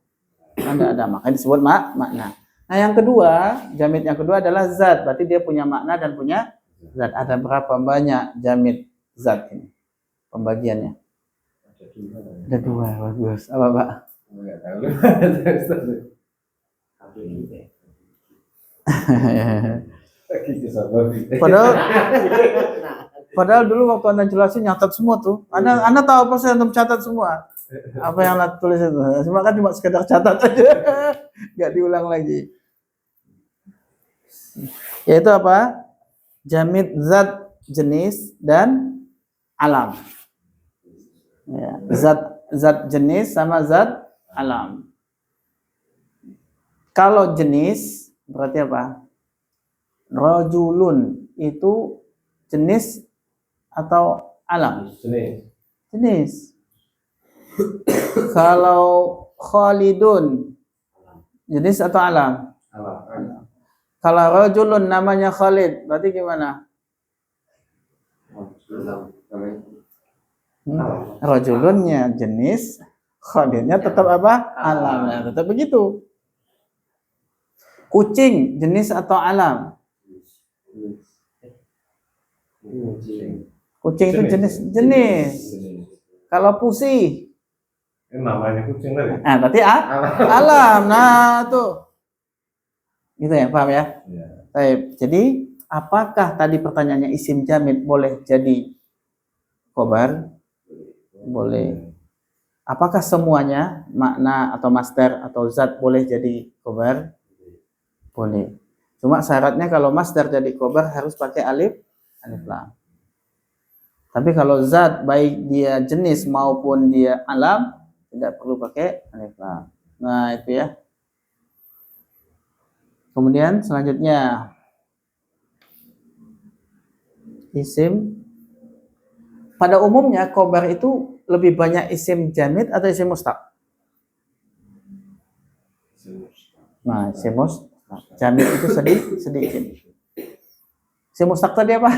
S1: Ada. Makanya disebut makna. Nah, yang kedua, jamid yang kedua adalah zat. Berarti dia punya makna dan punya zat. Ada berapa banyak jamid zat ini? Pembagiannya? Ada dua, bagus. Apa, Pak? Padahal dulu waktu Anda jelasin nyatat semua tuh. Anda tahu apa sih Anda catat semua? Apa yang Anda tulis itu? Cuma sekedar catat aja. Nggak diulang lagi. Yaitu apa? Jamid zat jenis dan alam. Ya, zat jenis sama zat alam. Kalau jenis berarti apa? Rajulun itu jenis atau alam? Jenis. Kalau Khalidun jenis atau alam? Alam. Kalau rajulun namanya Khalid berarti gimana? Rajulunnya jenis, Khalidnya tetap apa? Alam. Nah, tetap begitu. Kucing jenis atau alam? Kucing itu jenis. Kalau pusi,
S3: namanya kucing tadi.
S1: nah berarti alam. Nah tuh, gitu ya, paham ya? Baik. Jadi apakah tadi pertanyaannya isim jamid boleh jadi khobar? Boleh. Apakah semuanya makna atau masdar atau zat boleh jadi khobar? Boleh. Cuma syaratnya kalau masdar jadi khobar harus pakai alif lam. Tapi kalau zat baik dia jenis maupun dia alam tidak perlu pakai alif lam. Nah, itu ya. Kemudian selanjutnya isim Pada umumnya khobar itu lebih banyak isim jamid atau isim mustaq? Nah, isim mustaq. Jamid itu sedikit. Isim mustaq tadi apa?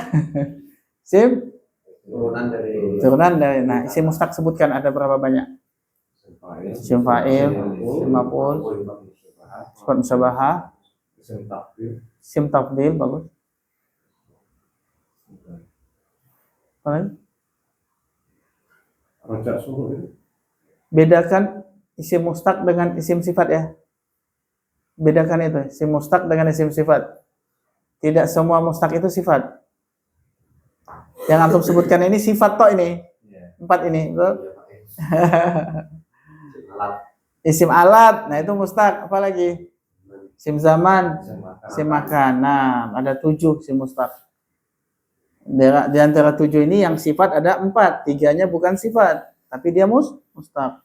S1: Isim turunan dari. Nah, isim mustaq sebutkan ada berapa banyak? Isim fa'il, isim maf'ul, sifat musyabahah, isim tafdil, bagus. Apa lagi?
S3: Rojak suruh itu.
S1: Bedakan isim mustaq dengan isim sifat ya. Bedakan itu, isim mustaq dengan isim sifat. Tidak semua mustaq itu sifat. Yang antum sebutkan ini sifat toh ini. Empat ini, betul? Isim alat, nah itu mustaq. Apa lagi? Isim zaman, isim makan. Nah, ada 7 isim mustaq. Di antara 7 ini yang sifat ada 4, 3-nya bukan sifat, tapi dia mustaq.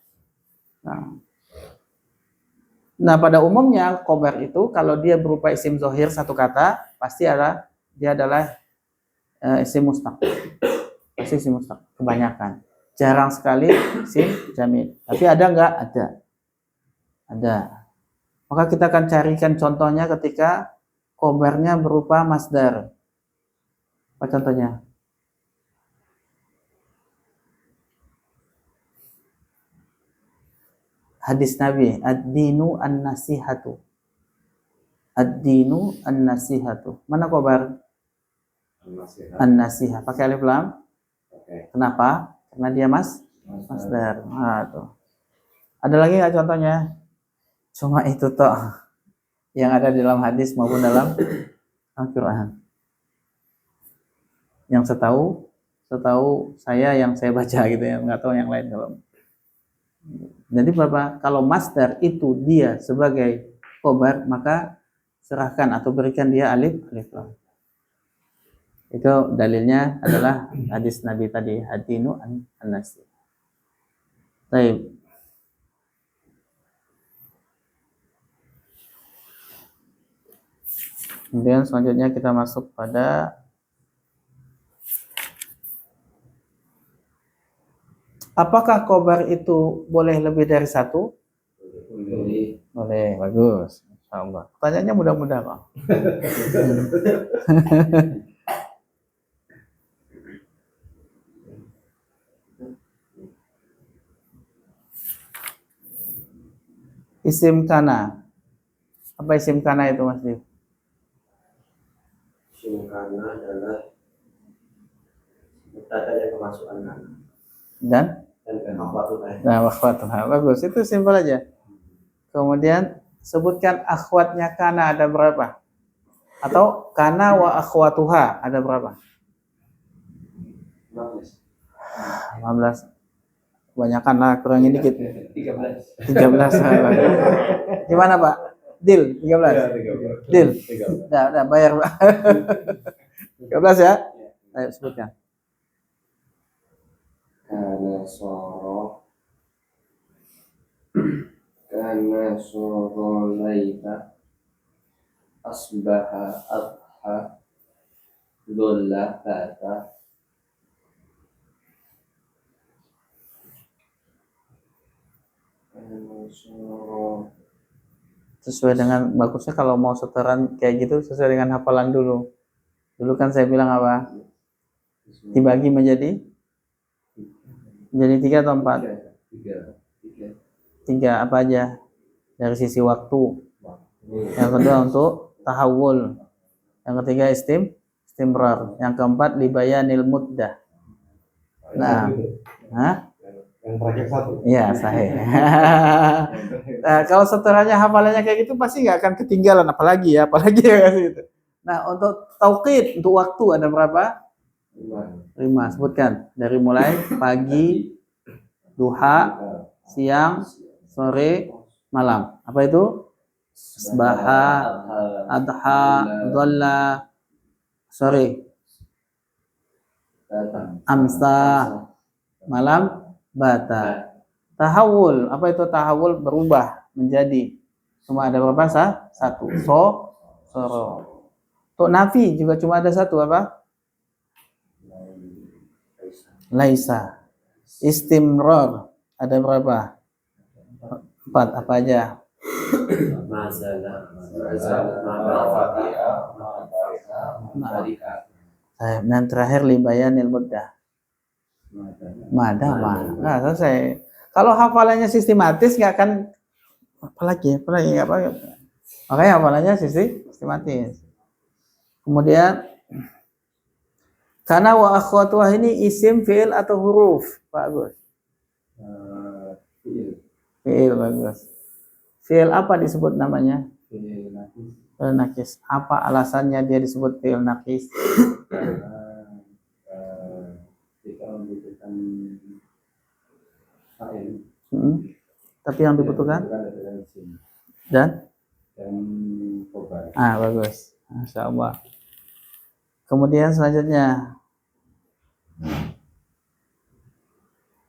S1: Nah, pada umumnya khobar itu kalau dia berupa isim zohir satu kata, pasti dia adalah isim mustaq. Pasti isim mustaq kebanyakan. Jarang sekali isim jamid. Tapi ada enggak? Ada. Maka kita akan carikan contohnya ketika khobarnya berupa masdar. Apa contohnya? Hadis Nabi, ad-dinu an-nasihatu. Ad-dinu an-nasihatu. Mana khobar? An-nasihah. Pakai alif lam? Kenapa? Karena dia masdar. Nah, tuh. Ada lagi nggak contohnya? Cuma itu toh yang ada di dalam hadis maupun dalam Al-Quran. Yang setahu saya yang saya baca gitu ya, nggak tahu yang lain kalau. Jadi kalau masdar itu dia sebagai khobar, maka serahkan atau berikan dia alif lam. Itu dalilnya adalah hadis Nabi tadi, hadinu an-nasi. Baik. Kemudian selanjutnya kita masuk pada apakah khobar itu boleh lebih dari satu? Boleh, bagus. Insyaallah. Pertanyaannya mudah-mudah kok. Isim kana. Apa isim kana itu, Mas Dim?
S2: Isim kana adalah mubtada yang kemasukan kana.
S1: Dan
S2: Akhwatuha.
S1: nah, akhwatuha. Bagus, itu simpel aja. Kemudian sebutkan akhwatnya kana ada berapa? Atau kana wa akhwatuha ada berapa? 15. Kebanyakan lah, kurangin dikit. 13. Gimana, Pak? Deal 13. Deal. Udah bayar, Pak. 13 ya? Ayo sebutkan.
S2: Kana soro laita asbaha adha dolla bata.
S1: Sesuai dengan bagusnya kalau mau setoran kayak gitu sesuai dengan hafalan dulu. Dulu kan saya bilang apa? Dibagi menjadi 3 atau 4? 3 apa aja? Dari sisi waktu. Yang kedua untuk tahawul. Yang ketiga istimrar. Yang keempat libayanil muddah. Nah,
S3: Yang terakhir 1.
S1: iya, sahih. Nah, kalau setorannya hafalannya kayak gitu pasti nggak akan ketinggalan, apalagi ya gitu. Nah, untuk tauqid, untuk waktu ada berapa? 5. Sebutkan dari mulai pagi, duha, siang, sore, malam. Apa itu? Asbaha, adha, dhalla, sore, amsa, malam, bata. Tahawul, apa itu tahawul? Berubah menjadi. Cuma ada berapa? 1. Soro. Untuk nafi juga cuma ada 1 apa? laisa. Istimrar ada berapa? 4 apa aja?
S2: Masalah,
S1: Dan terakhir libayanil muddah. Madama. Nah, selesai. Kalau hafalannya sistematis nggak akan apalagi nggak apa. Makanya hafalannya sistematis. Kemudian karena wa akhwatuha ini isim, fi'il atau huruf, Pak Agus? Fi'il, bagus. Fi'il apa disebut namanya? Fi'il nakis. Apa alasannya dia disebut fi'il nakis? Tapi yang dibutuhkan dan bagus. Masya Allah. Kemudian selanjutnya,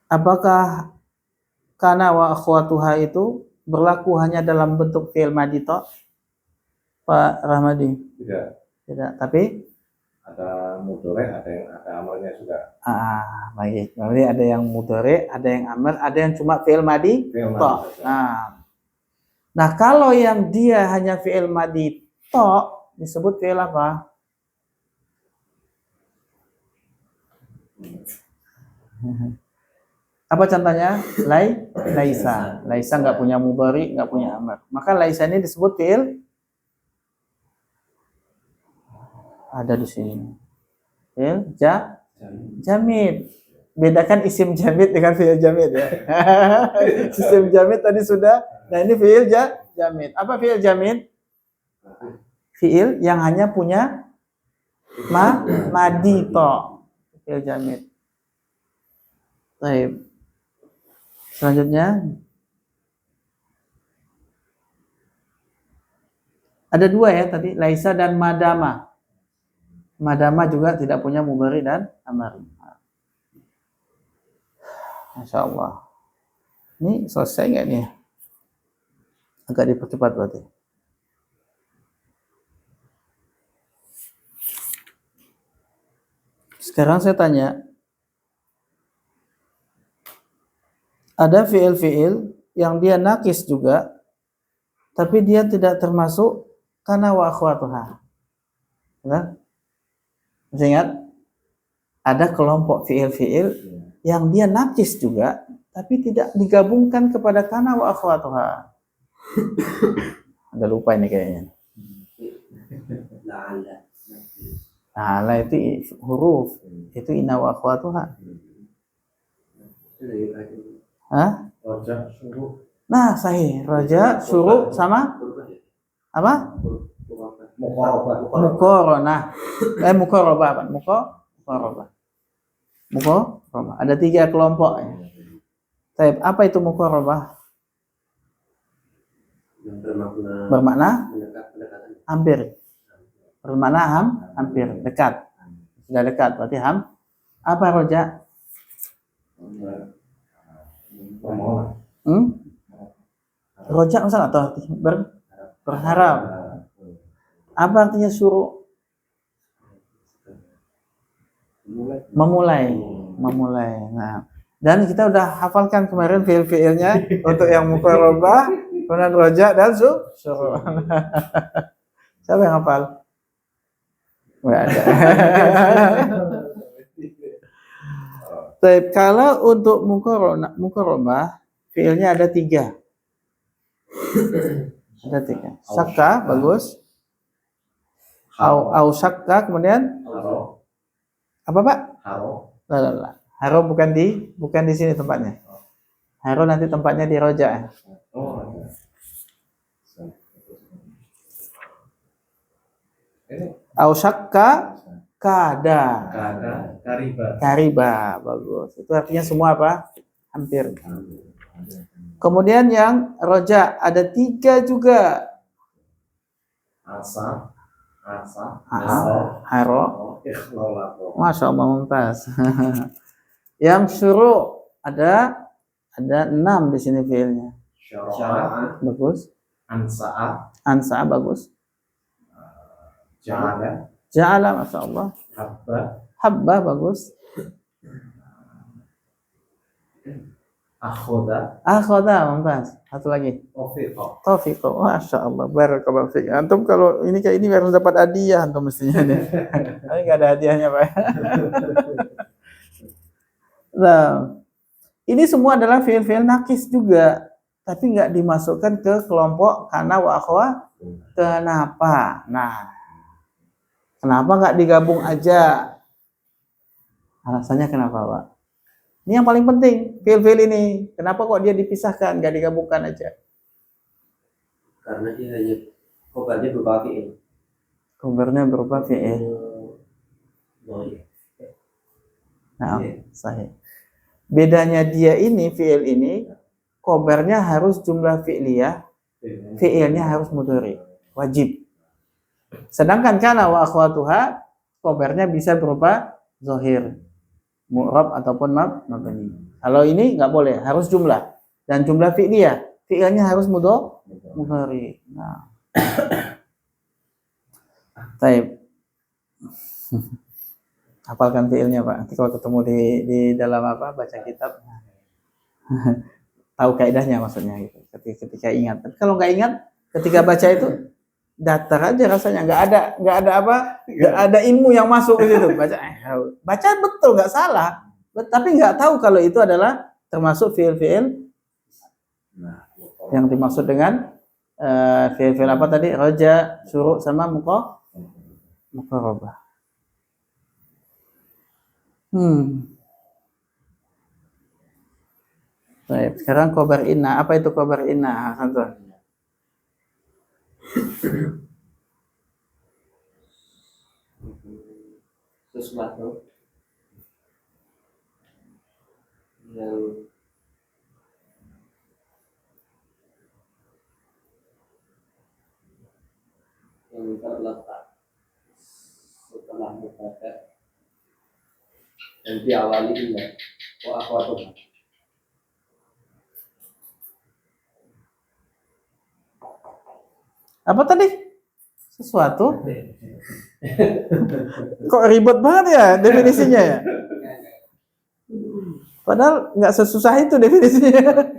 S1: apakah kana wa akhwatuha itu berlaku hanya dalam bentuk fi'il madhi toh, Pak Rahmadi? Tidak. Tapi
S3: ada mudhari, ada amalnya juga.
S1: Baik. Berarti ada yang mudhari, ada yang amar, ada yang cuma fi'il madhi toh. Nah, kalau yang dia hanya fi'il madhi toh disebut fi'il apa? Apa contohnya? Laisa. Laisa nggak punya mudhari, nggak punya amar. Maka laisa ini disebut fi'il ada di sini. Fi'il jamid. Bedakan isim jamid dengan fi'il jamid ya. Isim jamid tadi sudah. Nah, ini fi'il jamid. Apa fi'il jamid? Fi'il yang hanya punya madhi to. Fi'il jamid. Baik. Selanjutnya ada 2 ya tadi, laisa dan madama. Madama juga tidak punya mudhari dan amar. Masya Allah. Ini selesai nggak nih? Agak dipercepat berarti. Sekarang saya tanya, ada fi'il-fi'il yang dia nakis juga, tapi dia tidak termasuk kana wa akhwatuha. Nah, masih ingat? Ada kelompok fi'il-fi'il yang dia nakis juga, tapi tidak digabungkan kepada kana wa akhwatuha. Ada lupa ini kayaknya. La'ala itu huruf, itu inna wa akhwatuha. Nah, sahih. Raja, suruh sama apa? Muqaranah. Muqarabah. Muqarabah. Ada 3 kelompok. Apa itu muqarabah? Bermakna hampir. Bermakna hampir, dekat. Sudah dekat berarti Apa roja? Roja masalah atau berharap. Apa artinya suruh? Memulai. Nah, dan kita udah hafalkan kemarin fiil-fiilnya untuk yang muqarabah, kemudian roja dan suruh. Siapa yang hafal? Nggak ada. Tapi kalau untuk muqarabah fiilnya ada 3. Ada 3. Sakka bagus. Au sakka, kemudian apa Pak? Haro bukan di sini tempatnya. Haro nanti tempatnya di roja. Au sakka kada. Kariba bagus. Itu artinya semua apa? Hampir. Kemudian yang roja ada 3 juga. Haro. Masya Allah mumtaz. Yang suruh ada 6 di sini fiilnya. Bagus. Ansa'a bagus. Ja'ala masya Allah. Habba bagus.
S3: Akhoda,
S1: mumtaz. Satu lagi.
S3: Ofiqo.
S1: Taufiq. Masya Allah. Barakallahu fiik. Antum kalau ini kayak ini harus dapat hadiah antum mestinya nih. Tapi nggak ada hadiahnya, Pak. Nah, ini semua adalah fiil-fiil nakis juga, tapi nggak dimasukkan ke kelompok kana wa akhwa. Kenapa? Nah, kenapa nggak digabung aja? Alasannya kenapa, Pak? Ini yang paling penting, fiil-fiil ini. Kenapa kok dia dipisahkan, nggak digabungkan aja?
S2: Karena dia hanya khobarnya berupa fi'il.
S1: Khobarnya berupa fiil.
S2: Dhaif.
S1: Nah, sahih. Bedanya dia ini, fiil ini, khobarnya harus jumlah fi'liyah, fiilnya harus mudhari, wajib. Sedangkan kana wa akhwatuha, khobarnya bisa berupa zahir, mu'rab ataupun mabni. Kalau ini nggak boleh, harus jumlah dan jumlah fi'liyah, fi'ilnya harus mudhari. Nah, taib. Hafalkan fi'ilnya, Pak. Nanti kalau ketemu di dalam apa baca kitab, tahu kaidahnya maksudnya gitu. Ketika ingat. Tapi kalau nggak ingat, ketika baca itu datar aja rasanya, nggak ada apa, nggak ada ilmu yang masuk ke situ. Baca betul, nggak salah, tapi nggak tahu kalau itu adalah termasuk fiil-fiil yang dimaksud dengan fiil-fiil apa tadi, roja, syuru, sama muqarrabah. Baik, sekarang khobar inna. Apa itu khobar inna, Hasan?
S2: Sesuatu yang terletak setelah mubtada dan diawali dengan wa akhwatuha.
S1: Apa tadi? Sesuatu? Kok ribet banget ya definisinya ya? Padahal nggak sesusah itu definisinya.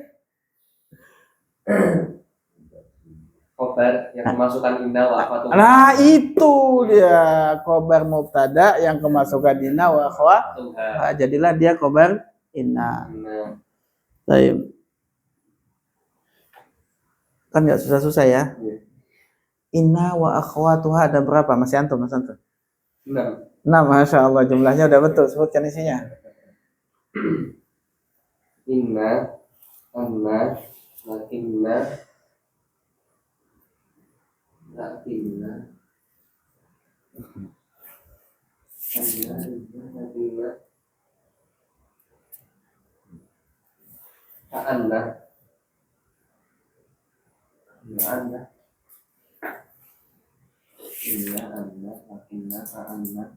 S2: Khobar yang kemasukan inna wa akhwatuha.
S1: Nah itu dia khobar mubtada yang kemasukan inna wa akhwatuha. Jadilah dia khobar inna. Baik. Kan nggak susah-susah ya? Inna wa akhwatuha ada berapa? Mas Antum? 6. Masya Allah, jumlahnya udah betul. Sebutkan isinya.
S2: Inna, anna, lakinna, anna, lakinna, anna, inna, anna, lakinna, anna.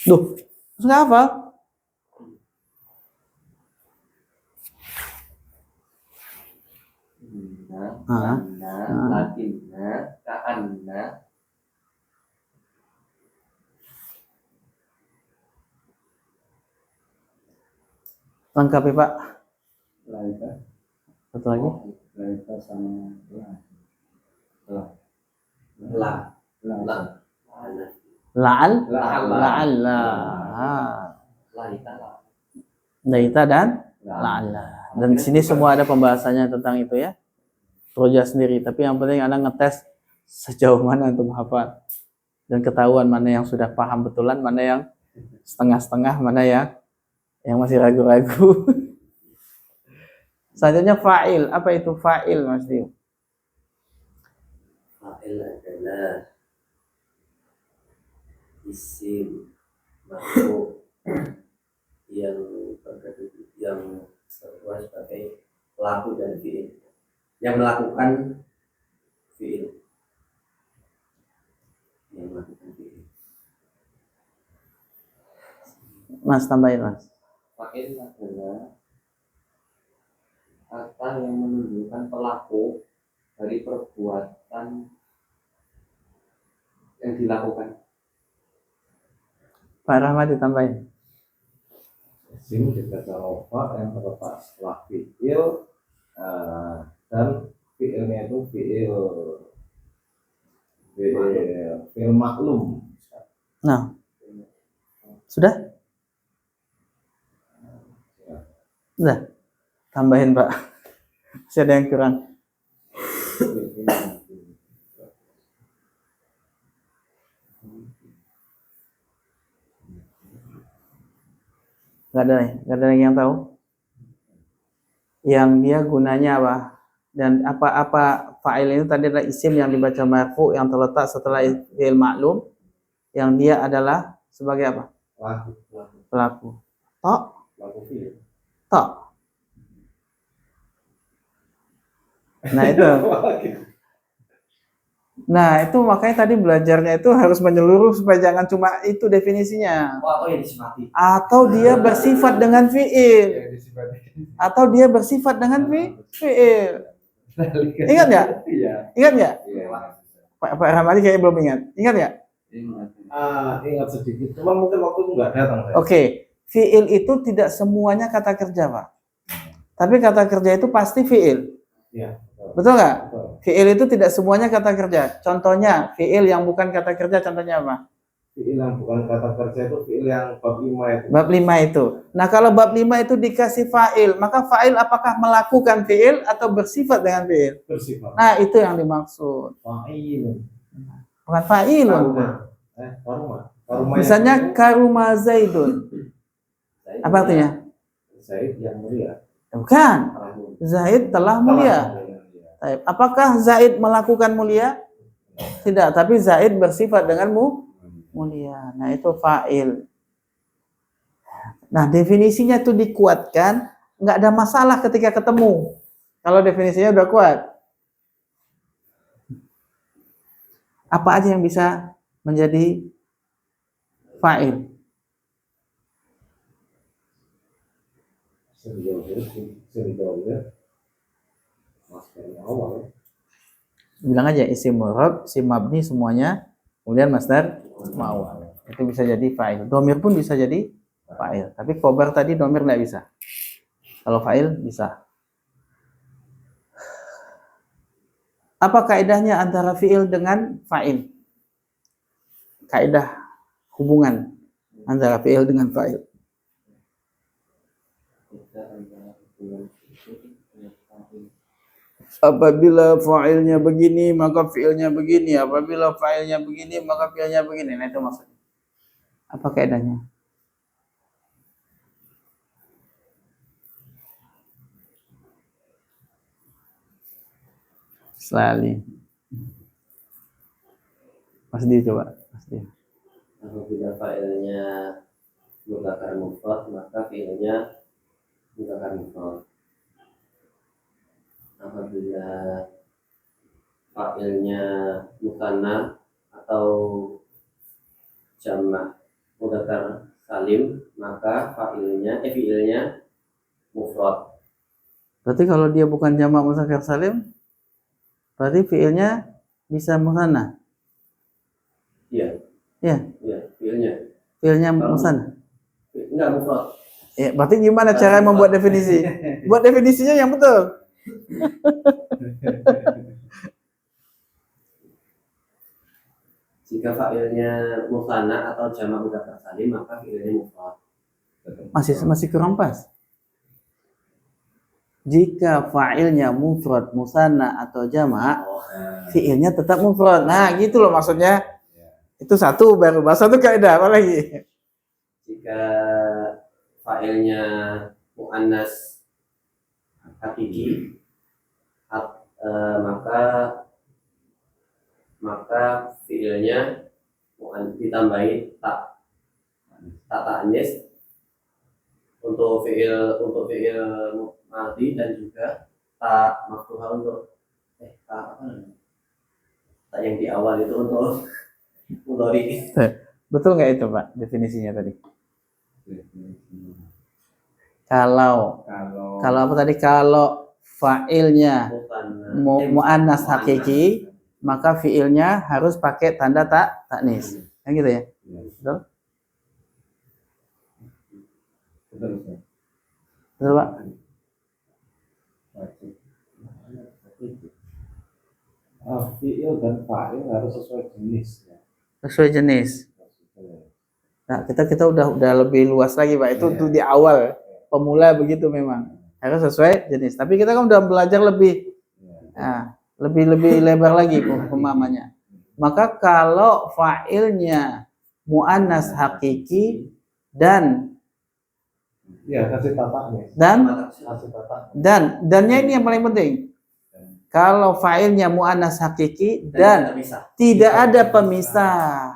S1: Duh, terus nggak hafal?
S2: Inna, anna, lakinna, anna.
S1: Lengkapi, Pak.
S3: Laika.
S1: Satu lagi.
S3: Laika sama
S1: La'al. Laita dan la'alla. Dan di sini semua ada pembahasannya tentang itu ya. Roja sendiri. Tapi yang penting Anda ngetes sejauh mana untuk hafal. Dan ketahuan mana yang sudah paham betulan, mana yang setengah-setengah, mana yang masih ragu-ragu. Selanjutnya fa'il. Apa itu fa'il, Mas Dio?
S2: Fa'il adalah isim makhluk yang berbuat sebagai pelaku dari fi'il, yang melakukan fi'il,
S1: Mas, tambahin, Mas.
S2: Fa'il adalah kata yang menunjukkan pelaku dari perbuatan yang dilakukan.
S1: Pak Rahmat ditambahin.
S3: Isim dibaca rofa yang terletak setelah fiil dan fiilnya itu fiil maklum.
S1: Nah, sudah? Sudah. Tambahin Pak. Masih ada yang kurang. Gak ada lagi yang tahu? Yang dia gunanya apa? Dan apa fa'il itu tadi adalah isim yang dibaca marfu yang terletak setelah fi'il maklum, yang dia adalah sebagai apa? Pelaku. Tok. Tok. Nah itu makanya tadi belajarnya itu harus menyeluruh supaya jangan cuma itu definisinya. Atau dia bersifat dengan fi'il. Atau dia bersifat dengan fi'il. Ingat nggak? Ingat nggak? Pak Ramadi kayaknya belum ingat. Ingat nggak?
S3: Ingat sedikit. Cuma mungkin waktu itu nggak datang.
S1: Oke. Fi'il itu tidak semuanya kata kerja, Pak. Tapi kata kerja itu pasti fi'il.
S3: Iya.
S1: Betul nggak? Fi'il itu tidak semuanya kata kerja. Contohnya, fi'il yang bukan kata kerja, contohnya apa?
S3: Fi'il yang bukan kata kerja itu fi'il yang bab 5 itu.
S1: Bab 5 itu. Nah, kalau bab 5 itu dikasih fa'il, maka fa'il apakah melakukan fi'il atau bersifat dengan fi'il?
S3: Bersifat.
S1: Nah, itu yang dimaksud.
S3: Fa'il.
S1: Bukan fa'il. Misalnya karuma Zaidun. Apa artinya?
S3: Zaid yang mulia.
S1: Bukan. Zaid telah mulia. Apakah Zaid melakukan mulia? Tidak, tapi Zaid bersifat dengan mulia. Nah, itu fa'il. Nah, definisinya itu dikuatkan, nggak ada masalah ketika ketemu. Kalau definisinya udah kuat. Apa aja yang bisa menjadi fa'il? Bilang aja isim murab, isim mabni semuanya, kemudian masdar ma'awal. Itu bisa jadi fa'il. Domir pun bisa jadi fa'il. Tapi khobar tadi domir nggak bisa. Kalau fa'il bisa. Apa kaidahnya antara fi'il dengan fa'il? Kaidah hubungan antara fi'il dengan fa'il. Apabila fa'ilnya begini, maka fi'ilnya begini. Apabila fa'ilnya begini, maka fi'ilnya begini. Nah, itu maksudnya. Apa kaidahnya? Selalu. Pasti coba. Pasti.
S2: Apabila fa'ilnya mudzakkar mufrad, maka fi'ilnya mudzakkar mufrad. Apabila fa'ilnya musanna atau jamak mudzakkar salim, maka fi'ilnya mufrad.
S1: Berarti kalau dia bukan jamak mudzakkar salim, berarti fi'ilnya bisa musanna.
S2: Iya.
S1: Iya.
S2: Iya, fi'ilnya.
S1: Fi'ilnya musanna.
S2: Enggak mufrad.
S1: Ya, berarti gimana cara membuat definisi? Buat definisinya yang betul.
S2: Jika fa'ilnya musanna atau jamak mudzakkar salim, maka fi'ilnya mufrad.
S1: Masih kurang pas. Jika fa'ilnya mufrad, musanna atau jamak, fi'ilnya tetap mufrad. Nah, gitu loh maksudnya. Itu satu baru bahasa itu kaidah apa lagi?
S2: Jika fa'ilnya muannas hakiki, maka fi'ilnya ditambahi tak ta'anis untuk fi'il madhi dan juga tak maftuhah untuk tak yang di awal itu untuk mudhari.
S1: Betul nggak itu Pak definisinya tadi? Kalau apa tadi? Kalau fa'ilnya muannas hakiki, maka fi'ilnya harus pakai tanda ta'nis. Kan gitu ya? Betul? Betul, Pak?
S3: Fiil dan fa'il harus sesuai jenis ya.
S1: Sesuai jenis. Nah, kita udah lebih luas lagi, Pak. Itu tuh di awal pemula begitu memang. Harus sesuai jenis. Tapi kita kan udah belajar lebih lebih lebar lagi pemahamannya. Maka kalau fa'ilnya muannas hakiki dan
S3: kasih tataknya. Kasih tatak.
S1: Dannya ini yang paling penting. Kalau fa'ilnya muannas hakiki dan
S2: bisa.
S1: tidak ada pemisah,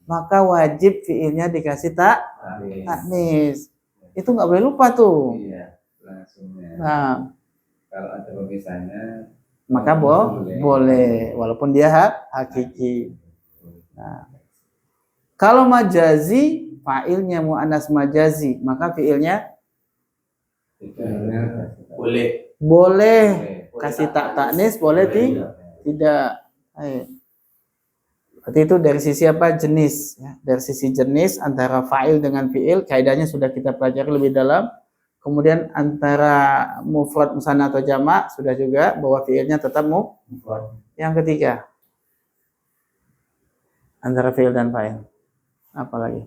S1: maka wajib fiilnya dikasih taknis. Itu nggak boleh lupa tuh.
S4: Iya, langsungnya.
S1: Nah,
S4: Kalau ada pemisahnya,
S1: maka boleh walaupun dia hakiki. Nah, kalau majazi, fa'ilnya muannas majazi, maka fiilnya boleh kasih taknis, boleh tidak. Ayo. Berarti itu dari sisi apa? Jenis. Ya. Dari sisi jenis antara fa'il dengan fi'il, kaidahnya sudah kita pelajari lebih dalam. Kemudian antara mufrad, musanna atau jamak sudah juga bahwa fi'ilnya tetap mufrad. Yang ketiga, antara fi'il dan fa'il. Apa lagi?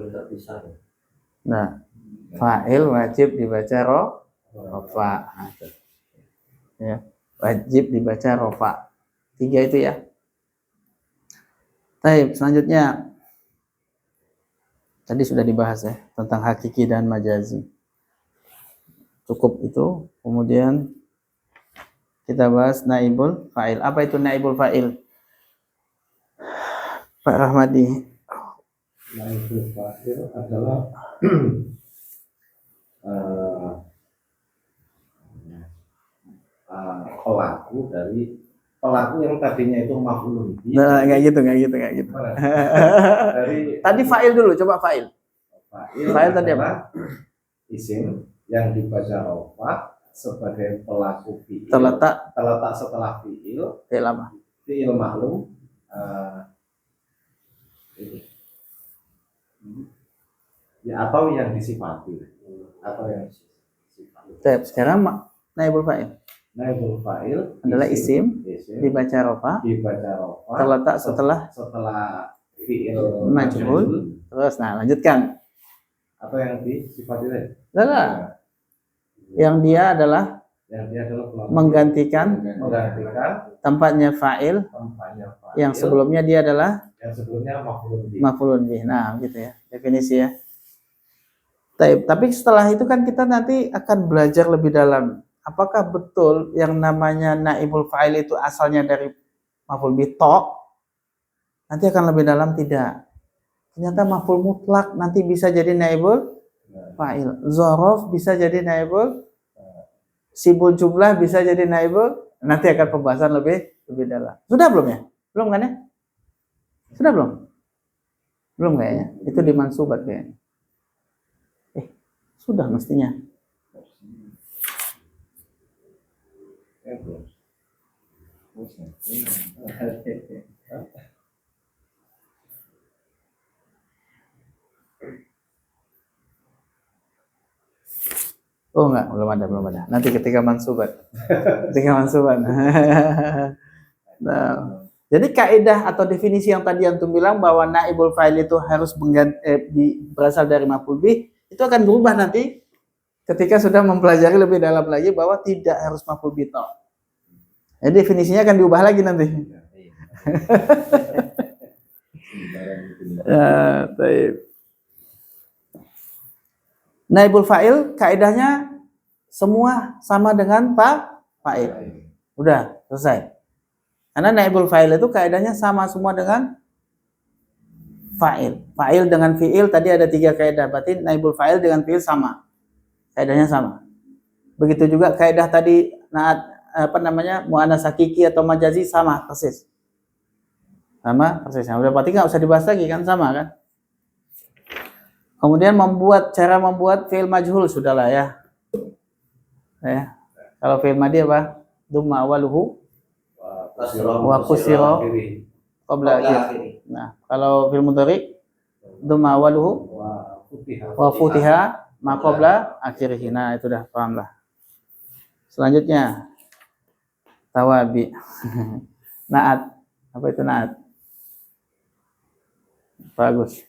S2: Tak bisa.
S1: Nah, fa'il wajib dibaca rofa. Ya, wajib dibaca rofa. 3 itu ya. Baik, selanjutnya tadi sudah dibahas ya tentang hakiki dan majazi. Cukup itu. Kemudian kita bahas naibul fa'il. Apa itu naibul fa'il? Pak Rahmadi.
S3: Naibul fa'il adalah pelaku yang tadinya itu maf'ulun bih.
S1: Nah, nggak gitu. Tadi fa'il dulu, coba fa'il. Fa'il tadi apa?
S3: Isim yang dibaca rofa sebagai pelaku fi'il.
S1: Terletak
S3: setelah fi'il.
S1: Fi'il apa?
S3: Fi'il maklum. Ya, atau yang disifati.
S1: Sekarang naibul fa'il.
S3: Naibul fa'il
S1: adalah isim dibaca rofa terletak setelah
S3: fi'il
S1: majhul. Terus lanjutkan.
S3: Atau yang disifati tadi.
S1: Yang dia adalah menggantikan tempatnya fa'il yang sebelumnya dia adalah maf'ulun bih. Nah, gitu ya definisi ya. Tapi setelah itu kan kita nanti akan belajar lebih dalam. Apakah betul yang namanya naibul fa'il itu asalnya dari maf'ul bih tok? Nanti akan lebih dalam tidak. Ternyata maf'ul mutlak nanti bisa jadi naibul fa'il. Dzaraf bisa jadi naibul, sibul jumlah bisa jadi naibul. Nanti akan pembahasan lebih dalam. Sudah belum ya? Belum kan ya? Sudah belum? Belum kayaknya. Itu di mansubat kayaknya. Sudah mestinya. Oh enggak, belum ada. Nanti ketika mansubat. Nah, jadi kaidah atau definisi yang tadi antum bilang bahwa naibul fa'il itu harus berasal dari maf'ul bih, itu akan berubah nanti ketika sudah mempelajari lebih dalam lagi bahwa tidak harus maf'ul bih tok. Jadi definisinya akan diubah lagi nanti. Naibul fa'il kaidahnya semua sama dengan fa'il. Udah selesai. Karena naibul fa'il itu kaidahnya sama semua dengan fa'il. Fa'il dengan fi'il tadi ada 3 kaidah. Berarti naibul fa'il dengan fi'il sama. Kaidahnya sama. Begitu juga kaidah tadi muannas hakiki atau majazi sama persis. Sama persis. Udah berarti nggak usah dibahas lagi kan, sama kan? Kemudian cara membuat fi'il majhul sudahlah ya. Kalau fi'il madhi apa? Dumma awaluhu wa kusiro qabla akhir. Nah, kalau fi'il mudhari dumma awaluhu wa futiha ma qabla akhirih. Nah, itu dah paham lah. Selanjutnya tawabi. Naat. Apa itu naat? Bagus.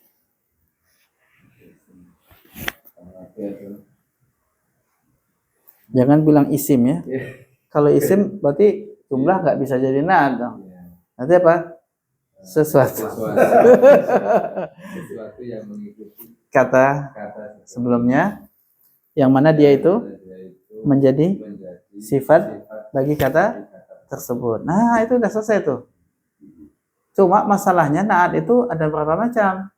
S1: Jangan bilang isim ya. Kalau isim berarti jumlah nggak bisa jadi naat dong. Nanti apa? Sesuatu.
S4: Sesuatu yang mengikuti
S1: Kata
S4: kata
S1: sebelumnya, yang mana dia itu menjadi sifat bagi kata tersebut. Nah, itu udah selesai tuh. Cuma masalahnya naat itu ada berapa macam?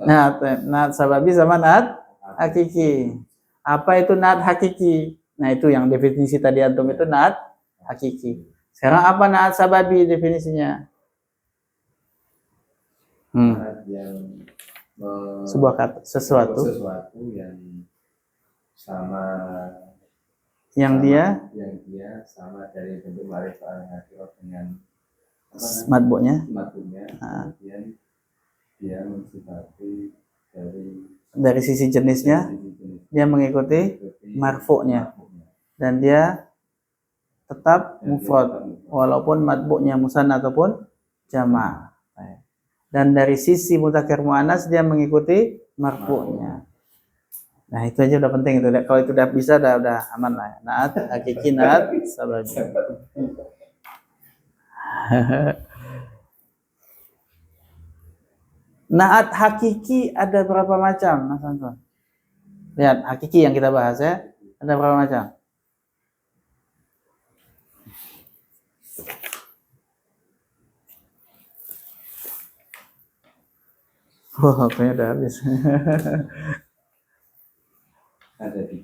S1: Naat sababi sama naat hakiki. Apa itu naat hakiki? Nah, itu yang definisi tadi antum itu naat hakiki. Sekarang apa naat sababi definisinya?
S4: yang
S1: Sebuah kata, sesuatu
S4: yang sama
S1: yang dia
S4: sama dari bentuk ma'rifah al-haqiqah dengan
S1: matbu'nya,
S4: matbu'nya, kemudian dia mensifati
S1: dari sisi jenisnya dia mengikuti marfu'nya dan dia tetap mufrad walaupun matbu'nya musanna ataupun jama'. Dan dari sisi mudzakkar muannas dia mengikuti marfu'nya. Nah, itu aja udah penting itu. Kalau itu udah bisa udah aman lah. Naat hakiki, naat sababi. Naat hakiki ada berapa macam, Mas Anton? Lihat, hakiki yang kita bahas ya. Ada berapa macam? Wah, kayaknya udah habis.
S4: ada di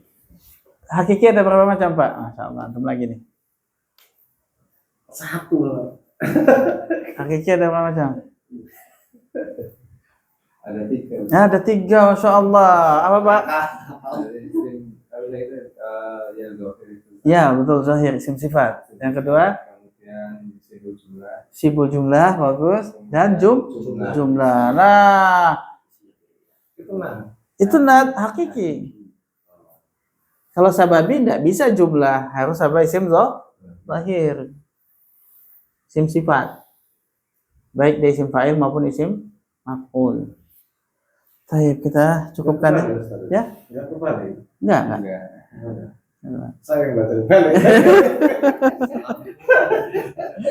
S1: Hakiki ada berapa macam, Pak? Masya Allah, antum lagi nih.
S2: Satu lah.
S1: Hakiki ada berapa macam?
S4: ada tiga.
S1: Ada 3, Masya Allah. Apa, Pak?
S4: Ada isim yang dohir itu.
S1: Ya, betul, zahir, isim sifat. Yang kedua,
S4: Kemudian sibuk jumlah.
S1: sibul jumlah, bagus. Dan
S4: Jumlah.
S1: jumlah. Nah,
S3: Itu nah.
S1: itu naat hakiki. Kalau sababi tidak bisa jumlah, harus apa isim zahir. Isim sifat. Baik dari isim fa'il maupun isim maf'ul. Baik, kita cukupkan ya. Ya?
S3: Enggak kembali.
S1: Enggak.
S4: Enggak.
S3: Saya yang baca balik.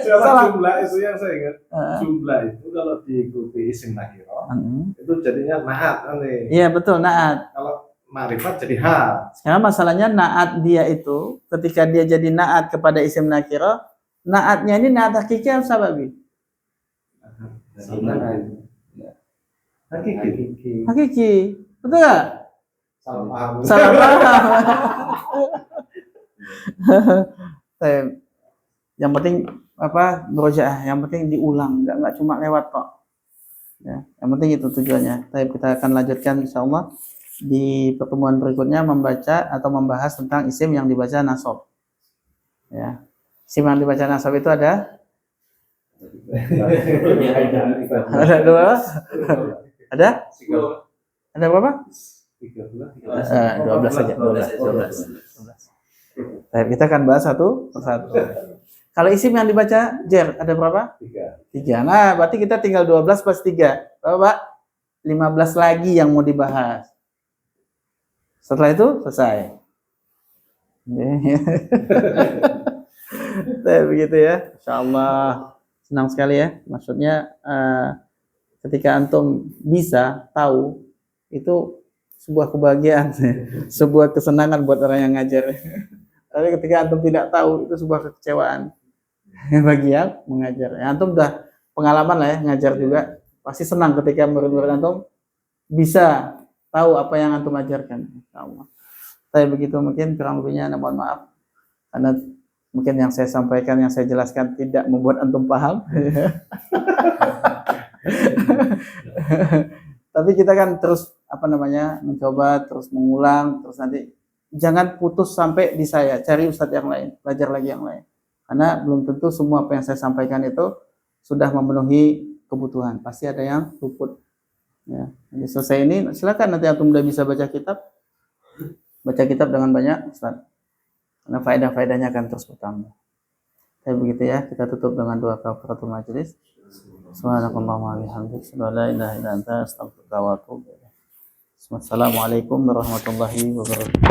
S1: Salah.
S3: Salah jumlah itu yang saya ingat.
S1: Heeh.
S3: Jumlah itu kalau diikuti isim nakiro itu jadinya naat nanti.
S1: Iya, betul, naat.
S3: Kalau ma'rifat jadi hal.
S1: Sekarang masalahnya naat dia itu ketika dia jadi naat kepada isim nakiro, naatnya ini naat hakiki atau sababi?
S3: Hakiki.
S1: Hakiki. Betul nggak?
S3: Salah paham.
S1: Salah paham. Yang penting apa? Murojaah. Yang penting diulang, nggak cuma lewat kok. Ya, yang penting itu tujuannya. Tapi kita akan lanjutkan insyaallah di pertemuan berikutnya membaca atau membahas tentang isim yang dibaca nasab. Ya. Isim yang dibaca nasab itu ada dua. Ada? Ada berapa? 12 saja. 12. Baik, kita akan bahas satu persatu. Kalau isim yang dibaca jer ada berapa? 3. Nah, berarti kita tinggal 12 plus 3. Berapa, Pak? 15 lagi yang mau dibahas. Setelah itu selesai. Begitu ya. Insyaallah senang sekali ya. Maksudnya ketika antum bisa tahu itu sebuah kebahagiaan, sebuah kesenangan buat orang yang ngajar. Tapi ketika antum tidak tahu itu sebuah kekecewaan bagi yang mengajar. Ya, antum udah pengalaman lah ya ngajar juga, pasti senang ketika murid-murid antum bisa tahu apa yang antum ajarkan. Insyaallah. Tapi begitu mungkin kurang lebihnya mohon maaf karena mungkin yang saya sampaikan, yang saya jelaskan tidak membuat antum paham. Tapi kita kan terus mencoba terus mengulang, terus nanti jangan putus sampai di saya, cari ustadz yang lain, belajar lagi yang lain. Karena belum tentu semua apa yang saya sampaikan itu sudah memenuhi kebutuhan, pasti ada yang luput. Ya, jadi selesai ini silakan nanti antum udah bisa baca kitab dengan banyak, Ustaz. Karena faedah-faedahnya akan terus bertambah. Kayak begitu ya, kita tutup dengan doa kafaratul majelis. Subhanakallahumma wa bihamdika, asyhadu an la ilaha illa anta, astaghfiruka wa atubu ilaik. Wassalamualaikum warahmatullahi wabarakatuh.